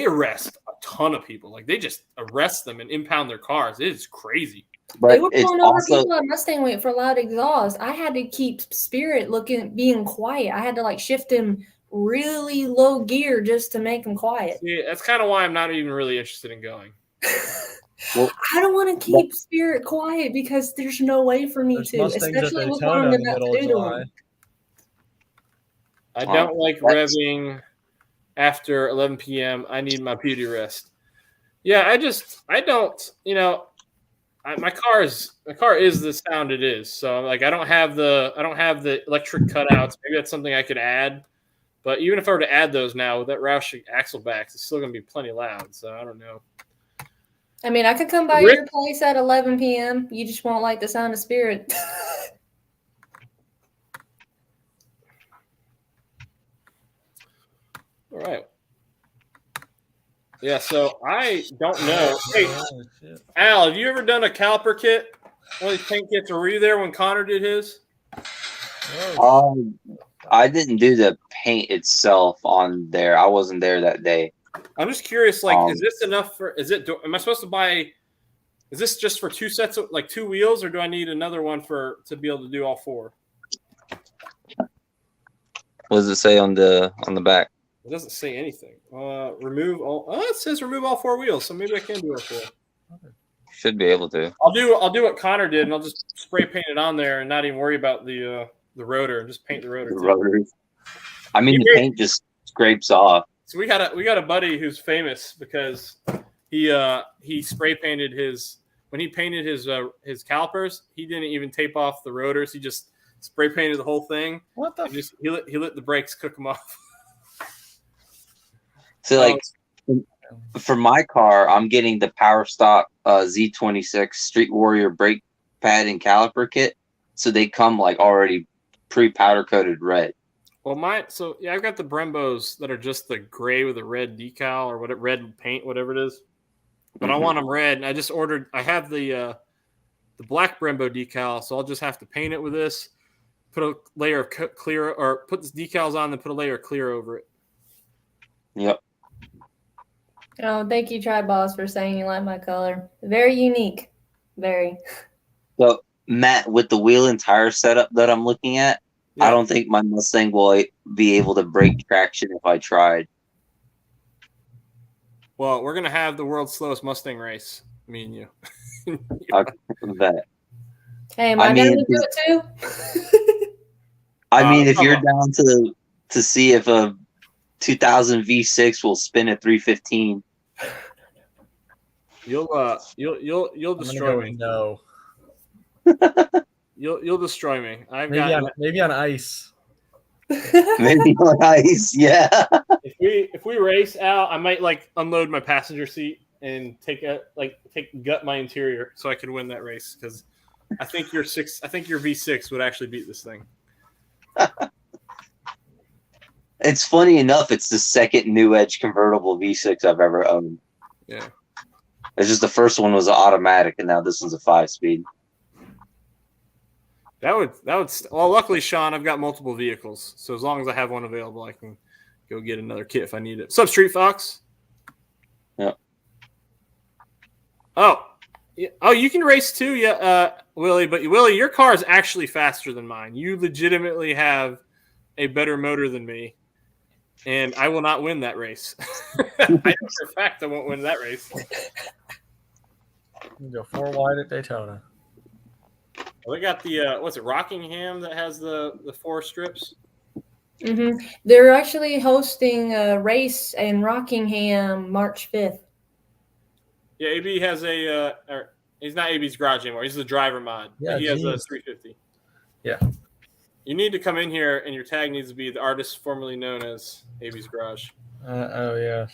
arrest a ton of people. Like they just arrest them and impound their cars. It is crazy. But they were pulling over people at Mustang Week for loud exhaust. I had to keep Spirit being quiet. I had to like shift him really low gear just to make him quiet. Yeah, that's kind of why I'm not even really interested in going. Well, I don't want to keep Spirit quiet because there's no way for me to, especially with what I'm about to do to him. I don't like revving after 11 p.m. I need my beauty rest. Yeah, I don't, you know, my car is the sound it is. So like I don't have the electric cutouts. Maybe that's something I could add. But even if I were to add those now with that Roush axle backs, it's still going to be plenty loud. So I don't know. I mean, I could come by your place at 11 p.m. You just won't like the sound of Spirit. All right. Yeah, so I don't know. Hey, Al, have you ever done a caliper kit? One of these paint kits? Or were you there when Connor did his? I didn't do the paint itself on there. I wasn't there that day. I'm just curious, like, is this enough for, am I supposed to buy, is this just for 2 sets of, like 2 wheels, or do I need another one to be able to do all 4? What does it say on the back? It doesn't say anything. Remove all, it says remove all 4 wheels, so maybe I can do all 4. Should be able to. I'll do what Connor did, and I'll just spray paint it on there and not even worry about the rotor, and just paint the rotor. Rotors. I mean, the paint just scrapes off. So we got a buddy who's famous because he spray painted when he painted his calipers, he didn't even tape off the rotors. He just spray painted the whole thing. What the? He let the brakes cook them off. So like for my car, I'm getting the Power Stock Z26 Street Warrior brake pad and caliper kit. So they come like already pre-powder coated red. Well, I've got the Brembos that are just the gray with a red decal or red paint, whatever it is. But I want them red, and I have the black Brembo decal, so I'll just have to paint it with this, put a layer of clear, or put the decals on, and put a layer of clear over it. Yep. Oh, thank you, Tri Boss, for saying you like my color. Very unique. Very. So, Matt, with the wheel and tire setup that I'm looking at, I don't think my Mustang will be able to break traction if I tried. Well, we're going to have the world's slowest Mustang race, me and you. I bet. Hey, am I down to do it too? I mean, if you're down to see if a 2000 V6 will spin at 315, you'll destroy me. No. You'll destroy me. Maybe on ice. Maybe on ice. Yeah. If we race out, I might like unload my passenger seat and gut my interior so I can win that race, because I think your V6 would actually beat this thing. It's funny enough, it's the second New Edge convertible V6 I've ever owned. Yeah. It's just the first one was an automatic, and now this one's a 5-speed. Well, luckily, Sean, I've got multiple vehicles, so as long as I have one available, I can go get another kit if I need it. What's up, Street Fox? Yeah. Oh, you can race too, yeah, Willie. But Willie, your car is actually faster than mine. You legitimately have a better motor than me, and I will not win that race. I know for a fact I won't win that race. You go 4 wide at Daytona. Well, they got the what's it, Rockingham, that has the 4 strips. Mm-hmm. They're actually hosting a race in Rockingham March 5th. Yeah, AB has he's not AB's garage anymore. He's the driver mod. Yeah, he has a 350. Yeah. You need to come in here, and your tag needs to be the artist formerly known as AB's garage. Oh yeah.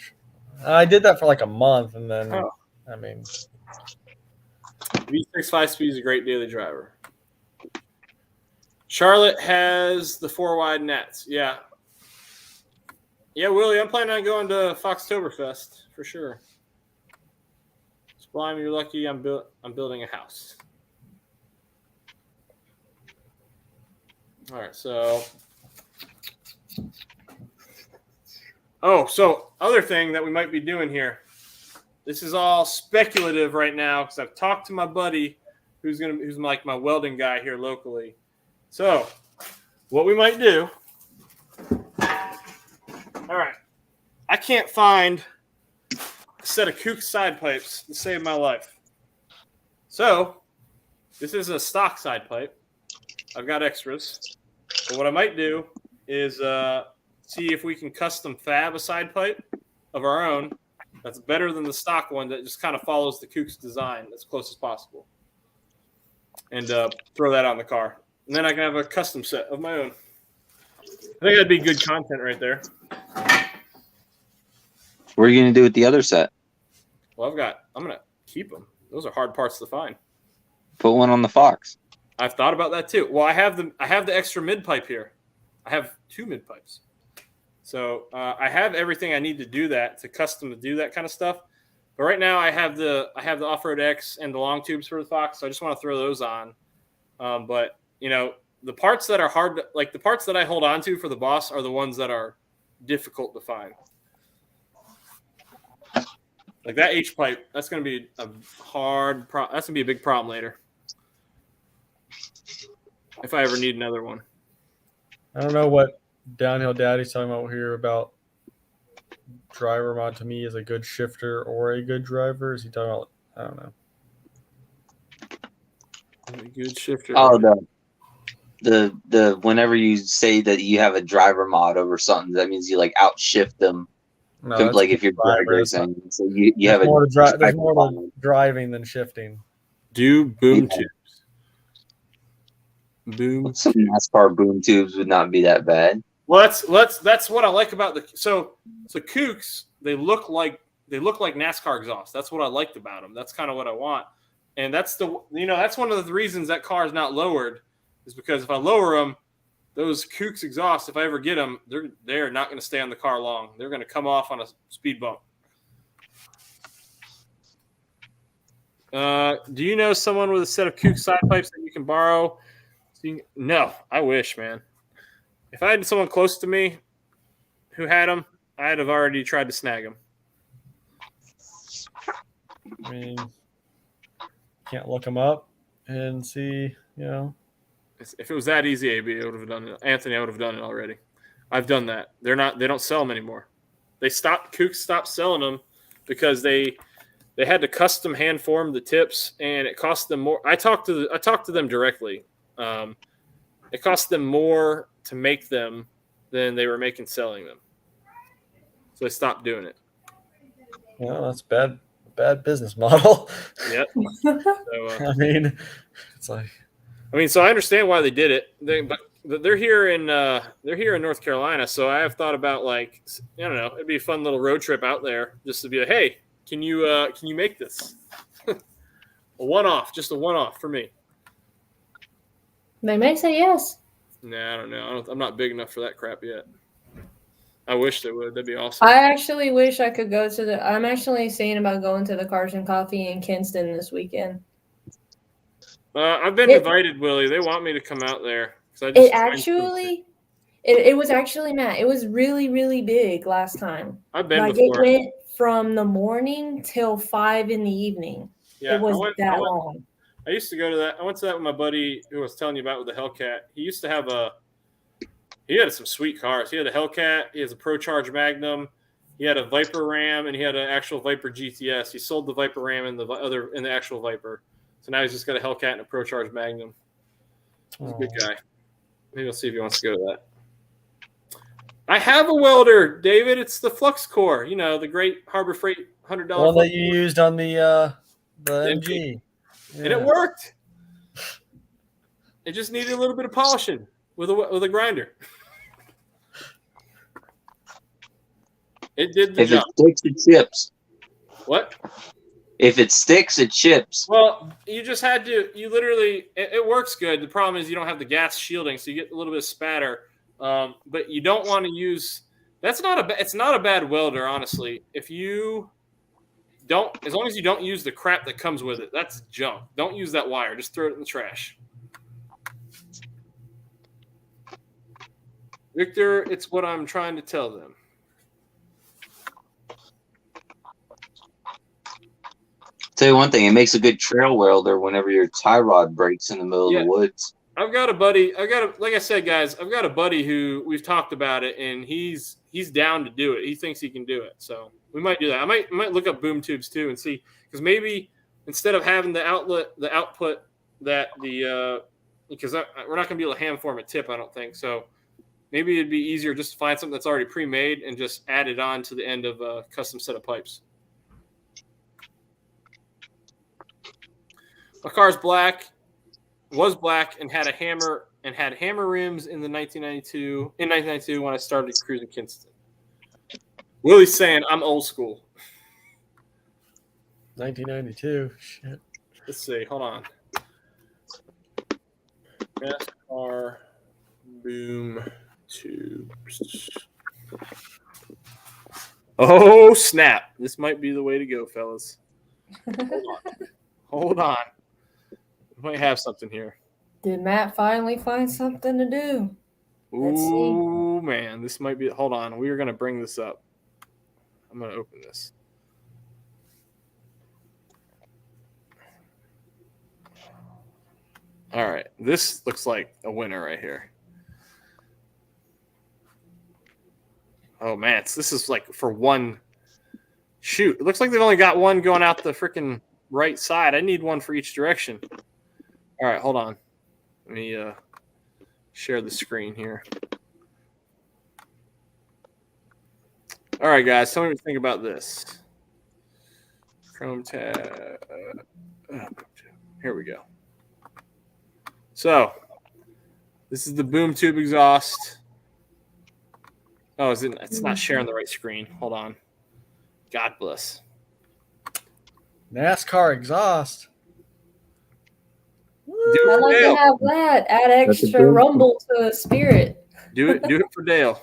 I did that for like a month, and then I mean, V6 5-speed is a great daily driver. Charlotte has the 4 wide nets. Yeah. Yeah, Willie, I'm planning on going to Foxtoberfest for sure. Sublime, you're lucky. I'm building a house. All right, so. So other thing that we might be doing here. This is all speculative right now because I've talked to my buddy who's like my welding guy here locally. So, what we might do. All right, I can't find a set of Kook side pipes to save my life. So, this is a stock side pipe. I've got extras. But what I might do is see if we can custom fab a side pipe of our own that's better than the stock one that just kind of follows the Kook's design as close as possible. And throw that on the car. And then I can have a custom set of my own. think that'd be good content right there. What are you gonna do with the other set? Well, I'm gonna keep them. Those are hard parts to find. Put one on the Fox. I've thought about that too. Well, I have the extra mid pipe here. I have 2 mid pipes. So I have everything I need to do that, to do that kind of stuff. But right now I have the Off-Road X and the long tubes for the Fox, so I just want to throw those on. But the parts that are hard, like the parts that I hold on to for the Boss, are the ones that are difficult to find. Like that H pipe, that's going to be a hard that's going to be a big problem later. If I ever need another one. I don't know what Downhill Daddy's talking about here about driver mod. To me is a good shifter or a good driver. Is he talking about? I don't know. A good shifter. Oh, the whenever you say that you have a driver mod over something, that means you like outshift them. No, like if you're drag racing, so you have more a there's more to driving than shifting. Do boom tubes. Boom. Some NASCAR boom tubes would not be that bad. Well, that's what I like about so Kooks. They look like NASCAR exhaust. That's what I liked about them. That's kind of what I want, and that's that's one of the reasons that car is not lowered, is because if I lower them, those Kooks exhaust, if I ever get them, they're not going to stay on the car long. They're going to come off on a speed bump. Do you know someone with a set of Kooks side pipes that you can borrow? No, I wish, man. If I had someone close to me who had them, I'd have already tried to snag them. I mean, can't look them up and see, If it was that easy, AB, I would have done it. Anthony, I would have done it already. I've done that. They don't sell them anymore. Kooks stopped selling them because they had to custom hand form the tips, and it cost them more. I talked to them directly. It cost them more to make them than they were making selling them. So they stopped doing it. Well, that's bad business model. Yep. I mean, it's like. So I understand why they did it. But they're here in North Carolina, so I have thought about, like, I don't know, it'd be a fun little road trip out there just to be like, hey, can you make this a one-off for me? They may say yes. Nah, I don't know. I'm not big enough for that crap yet. I wish they would. That'd be awesome. I actually wish I could go to I'm actually seeing about going to the Cars and Coffee in Kinston this weekend. I've been invited, Willie. They want me to come out there. It was actually, Matt, it was really, really big last time. I've been before. It went from the morning till 5 in the evening. Yeah, it was long. I used to go to that. I went to that with my buddy who I was telling you about with the Hellcat. He used to have he had some sweet cars. He had a Hellcat. He has a Pro Charge Magnum. He had a Viper Ram, and he had an actual Viper GTS. He sold the Viper Ram and the actual Viper. So now he's just got a Hellcat and a Pro Charge Magnum. He's a good guy. Maybe I'll see if he wants to go to that. I have a welder, David. It's the Flux Core. The great Harbor Freight $100. One that you used on the MG. Yeah. And it worked. It just needed a little bit of polishing with a grinder. It did the job. If it sticks, it chips. What? If it sticks, it chips. Well, you just had to. You literally. It works good. The problem is you don't have the gas shielding, so you get a little bit of spatter. But you don't want to use. It's not a bad welder, honestly. If you don't, as long as you don't use the crap that comes with it, that's junk. Don't use that wire. Just throw it in the trash. Victor, it's what I'm trying to tell them. Tell you one thing, it makes a good trail welder whenever your tie rod breaks in the middle of the woods. I've got a buddy. Like I said, guys, I've got a buddy who we've talked about it, and he's down to do it. He thinks he can do it, so we might do that. I might look up boom tubes too and see, because maybe instead of having the output that because we're not going to be able to hand form a tip, I don't think. So maybe it'd be easier just to find something that's already pre-made and just add it on to the end of a custom set of pipes. My car's was black, and had a hammer and had hammer rims in 1992 when I started cruising Kinston. Willie's saying I'm old school. 1992. Shit. Let's see. Hold on. NASCAR boom tubes. Oh, snap. This might be the way to go, fellas. Hold on. We might have something here. Did Matt finally find something to do? Ooh, man. This might be. Hold on. We are going to bring this up. I'm going to open this. All right. This looks like a winner right here. Oh, man. This is like for one shoot. It looks like they've only got one going out the freaking right side. I need one for each direction. All right. Hold on. Let me share the screen here. All right, guys. Tell me what you think about this. Chrome tab. Here we go. So, this is the boom tube exhaust. Oh, it's not sharing the right screen. Hold on. God bless. NASCAR exhaust. I like to have that. Add extra rumble to a Spirit. Do it for Dale.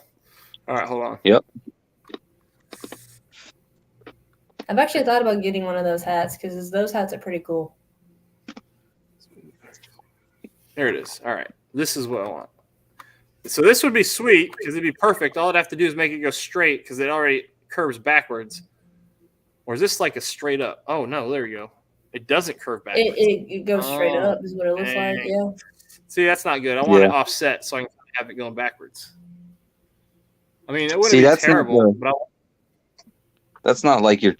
All right, hold on. Yep. I've actually thought about getting one of those hats because those hats are pretty cool. There it is. All right. This is what I want. So this would be sweet because it'd be perfect. All I'd have to do is make it go straight because it already curves backwards. Or is this like a straight up? Oh, no. There you go. It doesn't curve backwards. It goes straight up is what it looks like. Yeah. See, that's not good. I want it offset so I can have it going backwards. I mean, it wouldn't be terrible. But that's not your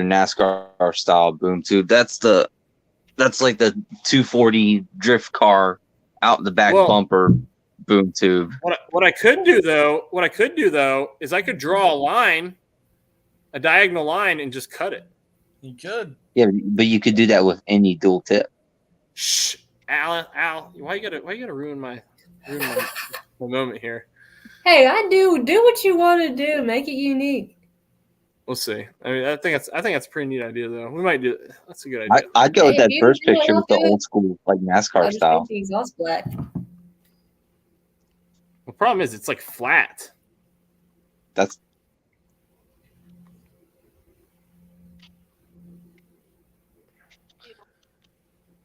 NASCAR style boom tube. That's like the 240 drift car out the back bumper boom tube. What I could do though is I could draw a diagonal line, and just cut it. You could. Yeah, but you could do that with any dual tip. Shh, Al, why you gotta ruin my moment here? Hey, do what you want to do. Make it unique. We'll see. I mean, I think that's a pretty neat idea, though. We might do it. That's a good idea. I'd go with that first picture with the old school, like NASCAR style. The exhaust black. The problem is, it's like flat.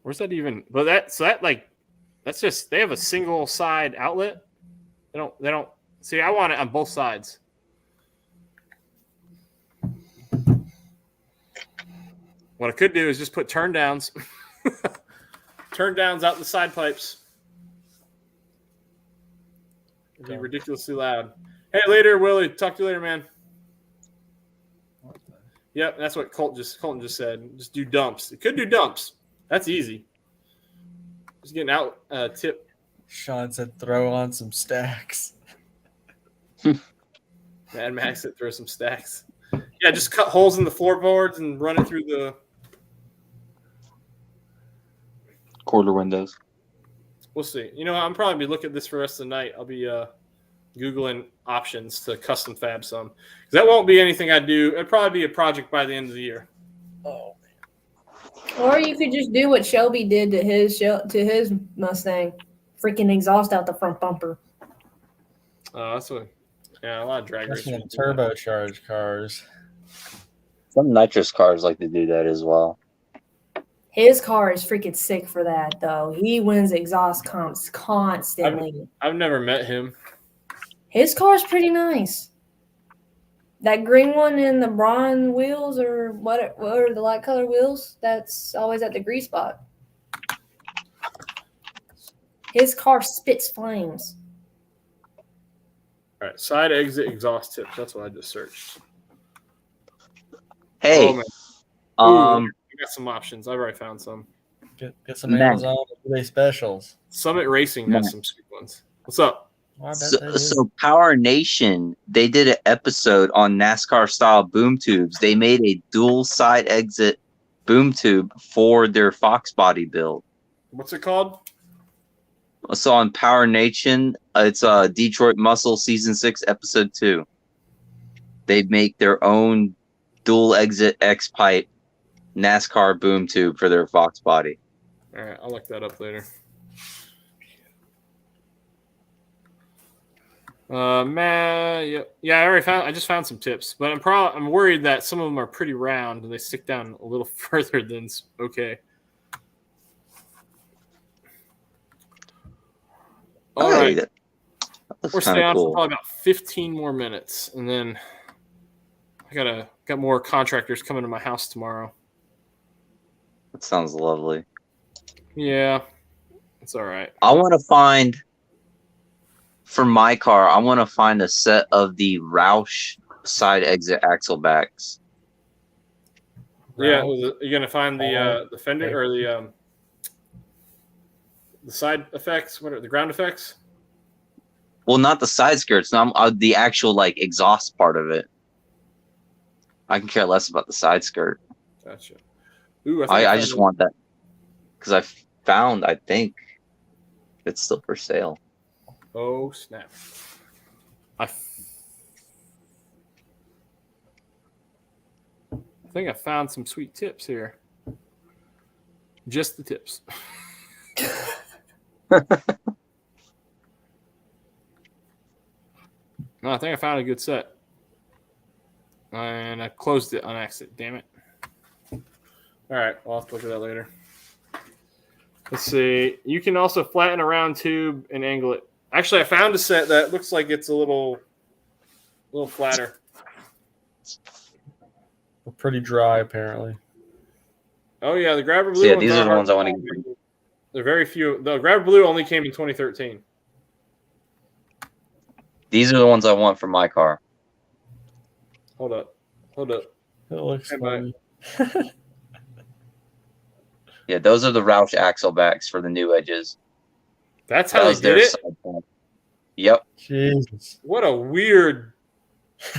Where's that even? But that's just they have a single side outlet. They don't see. I want it on both sides. What I could do is just put turn downs. Turn downs out the side pipes. It'd be ridiculously loud. Hey, later, Willie. Talk to you later, man. Yep, that's what Colton just said. Just do dumps. It could do dumps. That's easy. Just getting out tip. Sean said throw on some stacks. Mad Max said throw some stacks. Yeah, just cut holes in the floorboards and run it through the quarter windows. We'll see. I'm probably be looking at this for the rest of the night. I'll be Googling options to custom fab some. Because that won't be anything I do. It'd probably be a project by the end of the year. Oh. Or you could just do what Shelby did to his Mustang. Freaking exhaust out the front bumper. Oh, that's what. Yeah, a lot of drag racing. Turbocharged cars. Some nitrous cars like to do that as well. His car is freaking sick for that, though. He wins exhaust comps constantly. I've never met him. His car is pretty nice. That green one in the bronze wheels or what are the light color wheels? That's always at the grease spot. His car spits flames. All right, side exit exhaust tips. That's what I just searched. Hey, we got some options. I've already found some. Get some Amazon eBay specials. Summit Racing has some sweet ones. What's up? So Power Nation, they did an episode on NASCAR style boom tubes. They made a dual side exit boom tube for their Fox body build. What's it called? So on Power Nation, it's Detroit Muscle Season 6, Episode 2. They make their own dual exit X pipe NASCAR boom tube for their Fox body. All right, I'll look that up later. I just found some tips, but I'm worried that some of them are pretty round and they stick down a little further than okay. All right. We're staying on for probably about 15 more minutes, and then I got more contractors coming to my house tomorrow. That sounds lovely. Yeah, it's all right. I want to find, for my car, I want to find a set of the Roush side exit axle backs. Yeah, you're gonna find the fender or the side effects. What are the ground effects? Well, not the side skirts. No, the actual like exhaust part of it. I can care less about the side skirt. Gotcha. Ooh, I just want that because I think it's still for sale. Oh snap! I think I found some sweet tips here. Just the tips. No, I think I found a good set. And I closed it on accident. Damn it. All right. I'll have to look at that later. Let's see. You can also flatten a round tube and angle it. Actually, I found a set that looks like it's a little flatter. We're pretty dry, apparently. Oh, yeah. The Grabber Blue. So yeah, these are the ones I want to get. They're very few. The Grabber Blue only came in 2013. These are the ones I want for my car. Hold up. It looks funny. Yeah, those are the Roush axle backs for the new edges. That's how they did it? Yep. Jesus. What a weird...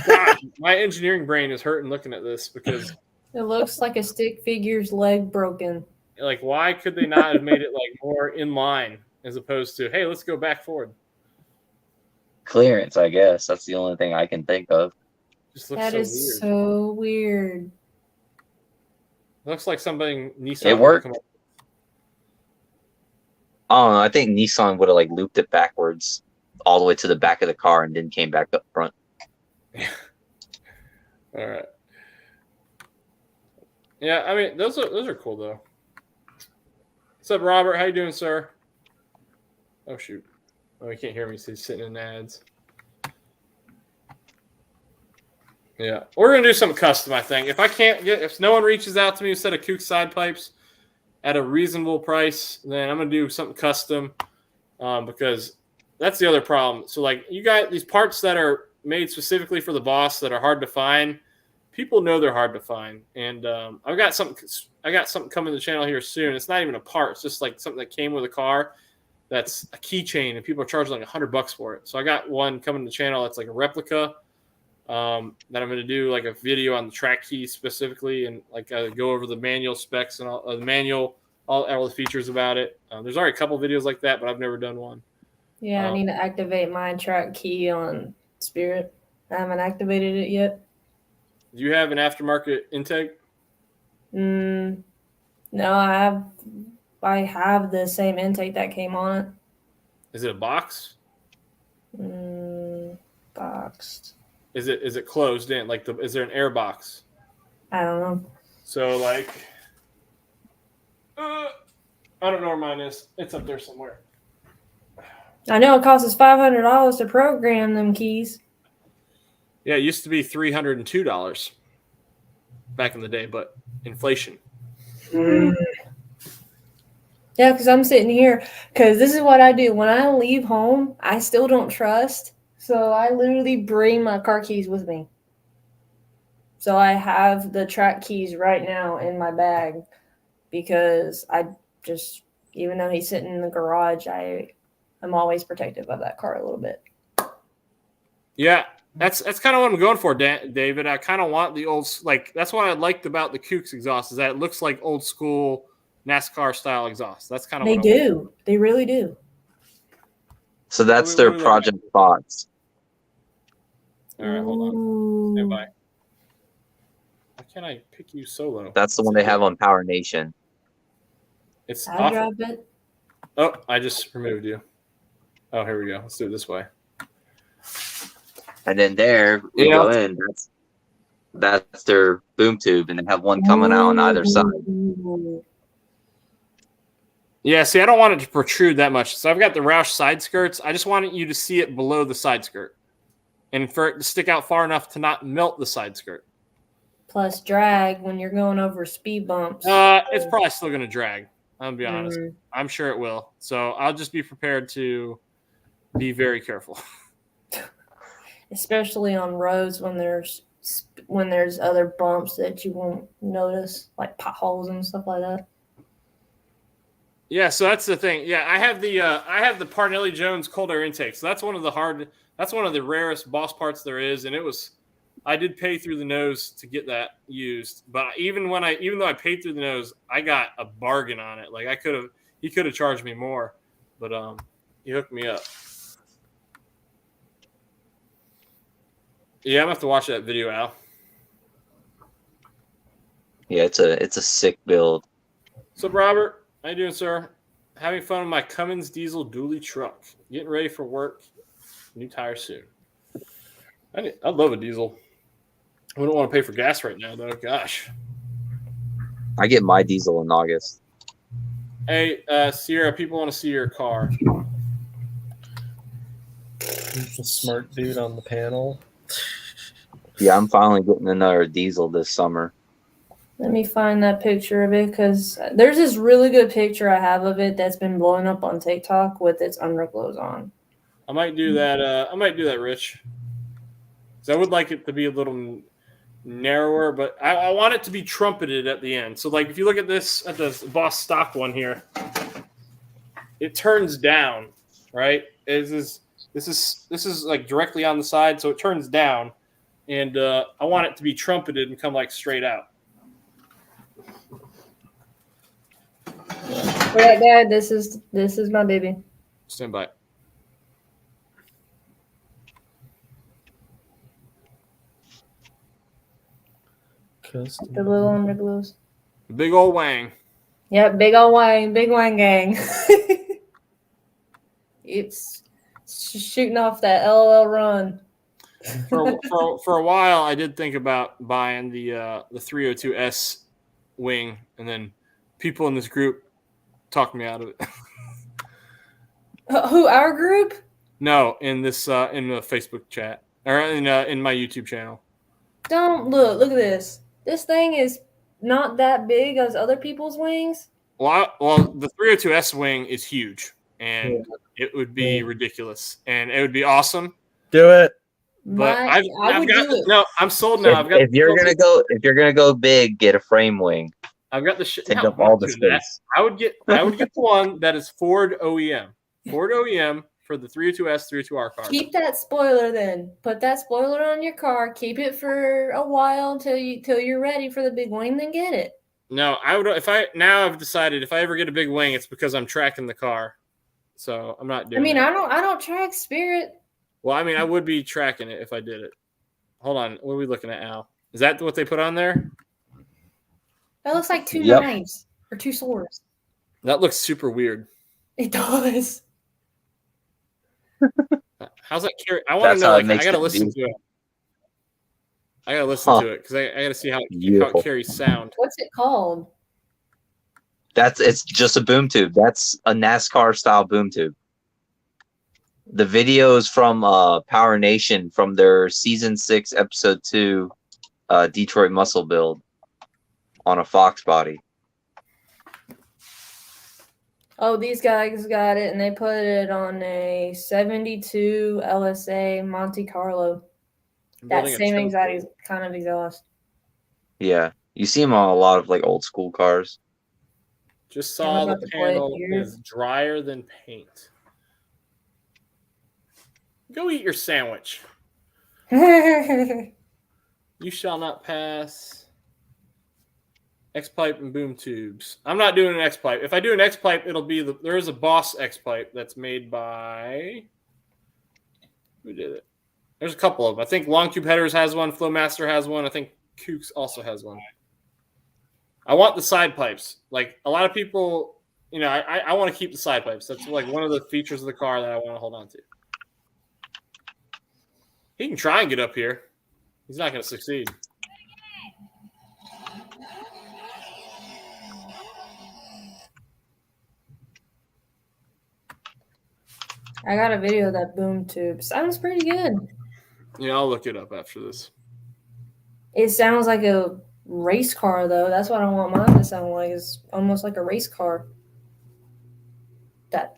God, my engineering brain is hurting looking at this because... It looks like a stick figure's leg broken. Like, why could they not have made it like more in line as opposed to, hey, let's go back forward? Clearance, I guess. That's the only thing I can think of. Just looks That is so weird. Looks like something Nissan. It worked. I don't know. I think Nissan would have like looped it backwards all the way to the back of the car and then came back up front. All right. Yeah, I mean those are cool though. What's up, Robert? How you doing, sir? Oh shoot. Oh, he can't hear me. So he's sitting in ads. Yeah, we're gonna do something custom. I think if no one reaches out to me with a set of Kook side pipes at a reasonable price, then I'm gonna do something custom because that's the other problem. So like you got these parts that are made specifically for the boss that are hard to find. People know they're hard to find, and I got something coming to the channel here soon. It's not even a part; it's just like something that came with a car. That's a keychain, and people are charging like $100 for it. So I got one coming to the channel that's like a replica. That I'm going to do like a video on the track keys specifically, and like go over the manual specs and all the manual, all the features about it. There's already a couple videos like that, but I've never done one. Yeah, I need to activate my track key on Spirit. I haven't activated it yet. Do you have an aftermarket intake? No, I have the same intake that came on it. Is it a box? Boxed. Is it closed in? Like is there an air box? I don't know. So like, I don't know where mine is. It's up there somewhere. I know it costs us $500 to program them keys. Yeah, it used to be $302 back in the day, but inflation. Yeah, because I'm sitting here, because this is what I do. When I leave home, I still don't trust. So I literally bring my car keys with me. So I have the track keys right now in my bag because I just, even though he's sitting in the garage, I'm always protective of that car a little bit. Yeah, that's kind of what I'm going for, David. I kind of want the old, like, that's what I liked about the Kook's exhaust is that it looks like old school NASCAR style exhaust. That's kind of They do. They really do. So that's their Project Fox. All right, hold on. Stand by. Why can't I pick you solo? That's the one they have on Power Nation. It's I drop it. Oh, I just removed you. Oh, here we go. Let's do it this way. And then there we go in. That's their boom tube, and they have one coming out on either side. Yeah, see, I don't want it to protrude that much. So I've got the Roush side skirts. I just wanted you to see it below the side skirt. And for it to stick out far enough to not melt the side skirt. Plus drag when you're going over speed bumps. It's probably still going to drag. I'll be honest. I'm sure it will. So I'll just be prepared to be very careful. Especially on roads when there's other bumps that you won't notice, like potholes and stuff like that. Yeah, so that's the thing. Yeah, I have the Parnelli Jones cold air intake. So that's one of the rarest Boss parts there is, and I did pay through the nose to get that used. But even though I paid through the nose, I got a bargain on it. Like he could have charged me more, but he hooked me up. Yeah, I'm gonna have to watch that video, Al. Yeah, it's a sick build. What's up, Robert? How you doing, sir? Having fun with my Cummins diesel dually truck. Getting ready for work. New tire soon. I love a diesel. I wouldn't want to pay for gas right now, though. Gosh. I get my diesel in August. Hey, Sierra, people want to see your car. He's a smart dude on the panel. Yeah, I'm finally getting another diesel this summer. Let me find that picture of it because there's this really good picture I have of it that's been blowing up on TikTok with its underglows on. I might do that. Rich. Because I would like it to be a little narrower, but I want it to be trumpeted at the end. So, like, if you look at this, at the Boss stock one here, it turns down, right? This is like directly on the side, so it turns down, and I want it to be trumpeted and come like straight out. Right, Dad. This is my baby. Stand by. The little underglows. Big old wang. Yep, big old wang, big wang gang. It's shooting off that LOL run. For a while, I did think about buying the 302S wing, and then people in this group talked me out of it. Who, our group? No, in this in the Facebook chat or in my YouTube channel. Don't look at this. This thing is not that big as other people's wings. Well, the 302S wing is huge, and it would be ridiculous, and it would be awesome. Do it. But I would do it. No, I'm sold now. If you're gonna go big, get a frame wing. I've got the shit. Take up all the space. I would get the one that is Ford OEM. Ford OEM for the 302S, 302R car. Keep that spoiler then. Put that spoiler on your car. Keep it for a while till you're ready for the big wing, then get it. No, I would. I've decided if I ever get a big wing, it's because I'm tracking the car. So I'm not doing. I don't track Spirit. Well, I mean, I would be tracking it if I did it. Hold on, what are we looking at, Al? Is that what they put on there? That looks like two knives or two swords. That looks super weird. It does. How's that carry? I want to know. Like, I gotta listen to it. I gotta listen to it because I gotta see how it carries sound. What's it called? It's just a boom tube. That's a NASCAR style boom tube. The videos from Power Nation from their season 6, episode 2, Detroit muscle build on a Fox body. Oh, these guys got it, and they put it on a 72 LSA Monte Carlo. That same exact kind of exhaust. Yeah, you see them on a lot of like old school cars. Just saw the panel is drier than paint. Go eat your sandwich. You shall not pass. X-pipe and boom tubes. I'm not doing an X-pipe. If I do an X-pipe, it'll be there is a Boss X-pipe that's made by Who did it? There's a couple of them. I think Long Tube Headers has one. Flowmaster has one. I think Kooks also has one. I want the side pipes. Like a lot of people, I want to keep the side pipes. That's like one of the features of the car that I want to hold on to. He can try and get up here. He's not going to succeed. I got a video of that boom tube. Sounds pretty good. Yeah, I'll look it up after this. It sounds like a race car, though. That's what I want mine to sound like. It's almost like a race car. That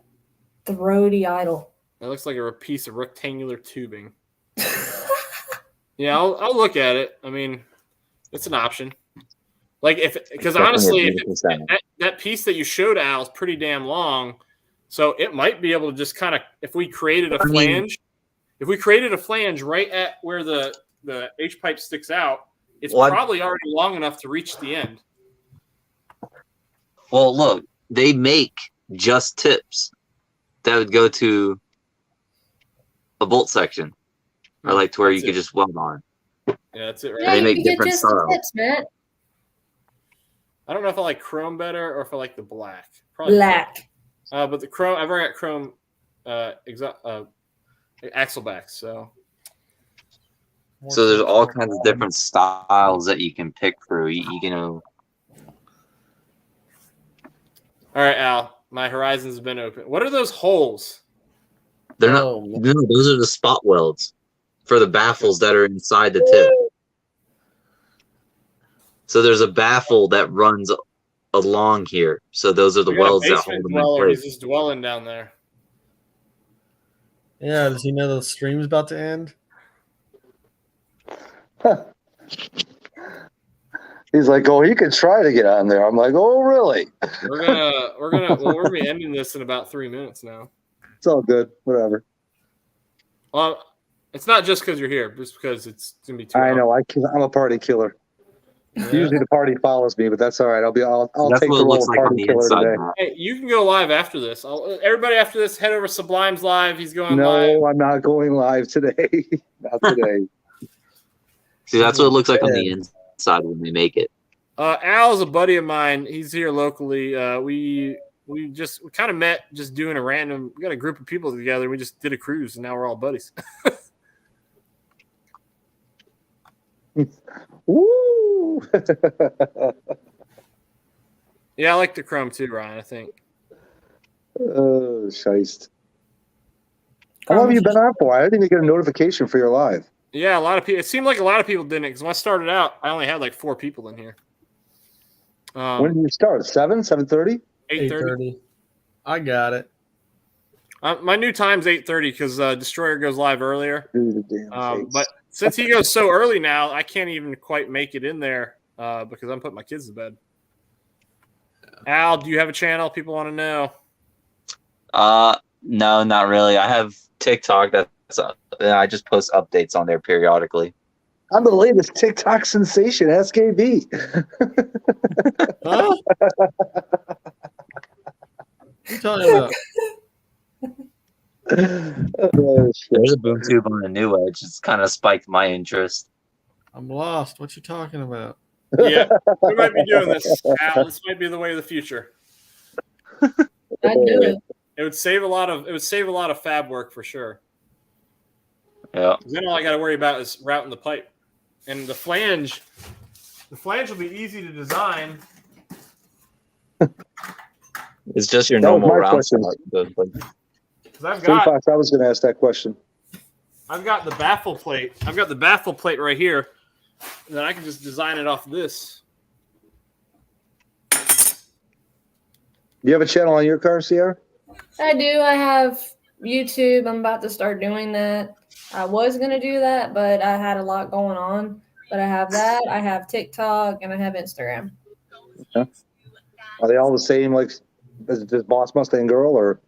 throaty idle. That looks like a piece of rectangular tubing. Yeah, I'll look at it. I mean, it's an option. Like because honestly, that piece that you showed, Al, is pretty damn long. So it might be able to just kind of, if we created a flange right at where the H pipe sticks out, it's probably already long enough to reach the end. Well, look, they make just tips that would go to a bolt section, or like to where you could just weld on. Yeah, that's it. Right. Yeah, they make different just styles. tips, Matt. I don't know if I like chrome better or if I like the black. Probably Black. But the chrome, I've already got chrome axle backs. So there's all kinds of different styles that you can pick through. You know. All right, Al. My horizon's been open. What are those holes? They're not. No, those are the spot welds for the baffles that are inside the tip. So there's a baffle that runs along here. So those are the welds that hold them in place. He's just dwelling down there. Yeah, does he know the stream's about to end? He's like, oh, you could try to get on there. I'm like, oh, really? We're gonna be ending this in about 3 minutes now. It's all good. Whatever. Well, it's not just because you're here, just because it's gonna be too. I know. I'm a party killer. Yeah. Usually the party follows me, but that's all right. I'll That's take what the it role looks of like on party the killer inside. today. Hey, you can go live after this. Everybody after this, head over to Sublime's live. He's going No, live. I'm not going live today. Not today. See, that's what it looks like on the inside when they make it. Al is a buddy of mine. He's here locally. We kind of met just doing we got a group of people together. We just did a cruise, and now we're all buddies. Woo! Yeah, I like the chrome too, Ryan, I think. Oh, shiest. How long have you been on for? I didn't even get a notification for your live. Yeah, a lot of people. It seemed like a lot of people didn't, because when I started out, I only had like 4 people in here. When did you start? 7:30? 8:30. I got it. My new time's 8:30 because Destroyer goes live earlier. But But since he goes so early now, I can't even quite make it in there because I'm putting my kids to bed. Al, do you have a channel people want to know? No, not really. I have TikTok. I just post updates on there periodically. I'm the latest TikTok sensation, SKB. Huh? What are you talking about? There's a boom tube on the new edge. It's kind of spiked my interest. I'm lost. What you talking about? Yeah, we might be doing this. Al, this might be the way of the future. I do it. It would save a lot of fab work for sure. Yeah. Then all I got to worry about is routing the pipe, and the flange. The flange will be easy to design. It's just your That was normal my round question. slot. Because I've Same got Fox, I was going to ask that question. the baffle plate. I've got the baffle plate right here. And then I can just design it off this. Do you have a channel on your car, Sierra? I do. I have YouTube. I'm about to start doing that. I was going to do that, but I had a lot going on. But I have that. I have TikTok, and I have Instagram. Yeah. Are they all the same, like, is this Boss Mustang Girl, or?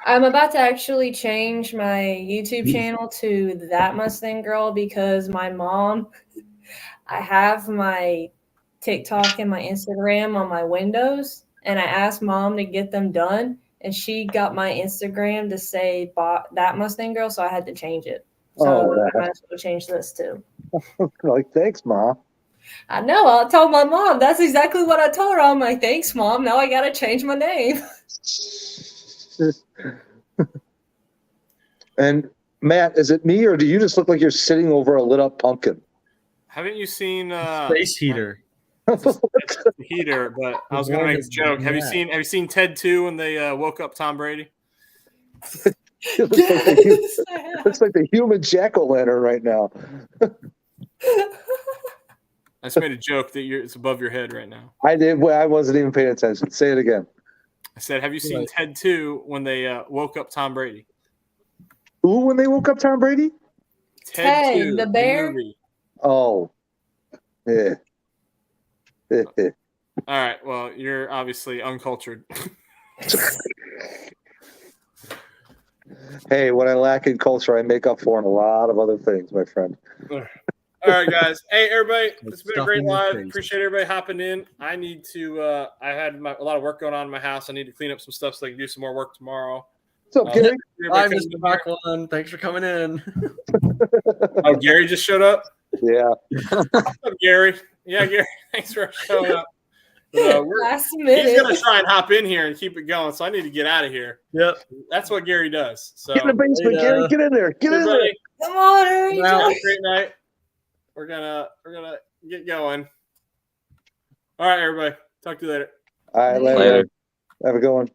I'm about to actually change my YouTube channel to That Mustang Girl because my mom, I have my TikTok and my Instagram on my Windows, and I asked Mom to get them done, and she got my Instagram to say That Mustang Girl, so I had to change it. So Oh, I might as well change this too. like, thanks, Mom. I know. I told my mom. That's exactly what I told her. I'm like, thanks, Mom. Now I got to change my name. And Matt, is it me or do you just look like you're sitting over a lit up pumpkin? Haven't you seen Space heater. it's the heater? But I was gonna make a joke. Have you seen Ted 2 when they woke up Tom Brady? It looks like the human jack-o'-lantern right now. I just made a joke that it's above your head right now. I did. I wasn't even paying attention. Say it again. I said, have you seen Ted 2 when they woke up Tom Brady? Who, when they woke up Tom Brady? Ted 2, the bear. movie. Oh. Yeah. All right. Well, you're obviously uncultured. Hey, what I lack in culture, I make up for in a lot of other things, my friend. All right, guys. Hey, everybody. It's been a great live. Appreciate everybody hopping in. I need to I had a lot of work going on in my house. I need to clean up some stuff so I can do some more work tomorrow. What's up, Gary? Hi, Mr. Backlund. Thanks for coming in. Oh, Gary just showed up? Yeah. What's up, Gary? Yeah, Gary. Thanks for showing up. Last minute. He's going to try and hop in here and keep it going, so I need to get out of here. Yep. That's what Gary does. So, Get in the basement, Gary. Get in there. Get in there. Come on, hurry. Have a great night. We're gonna get going. All right, everybody. Talk to you later. All right, later. Have a good one.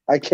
I can't.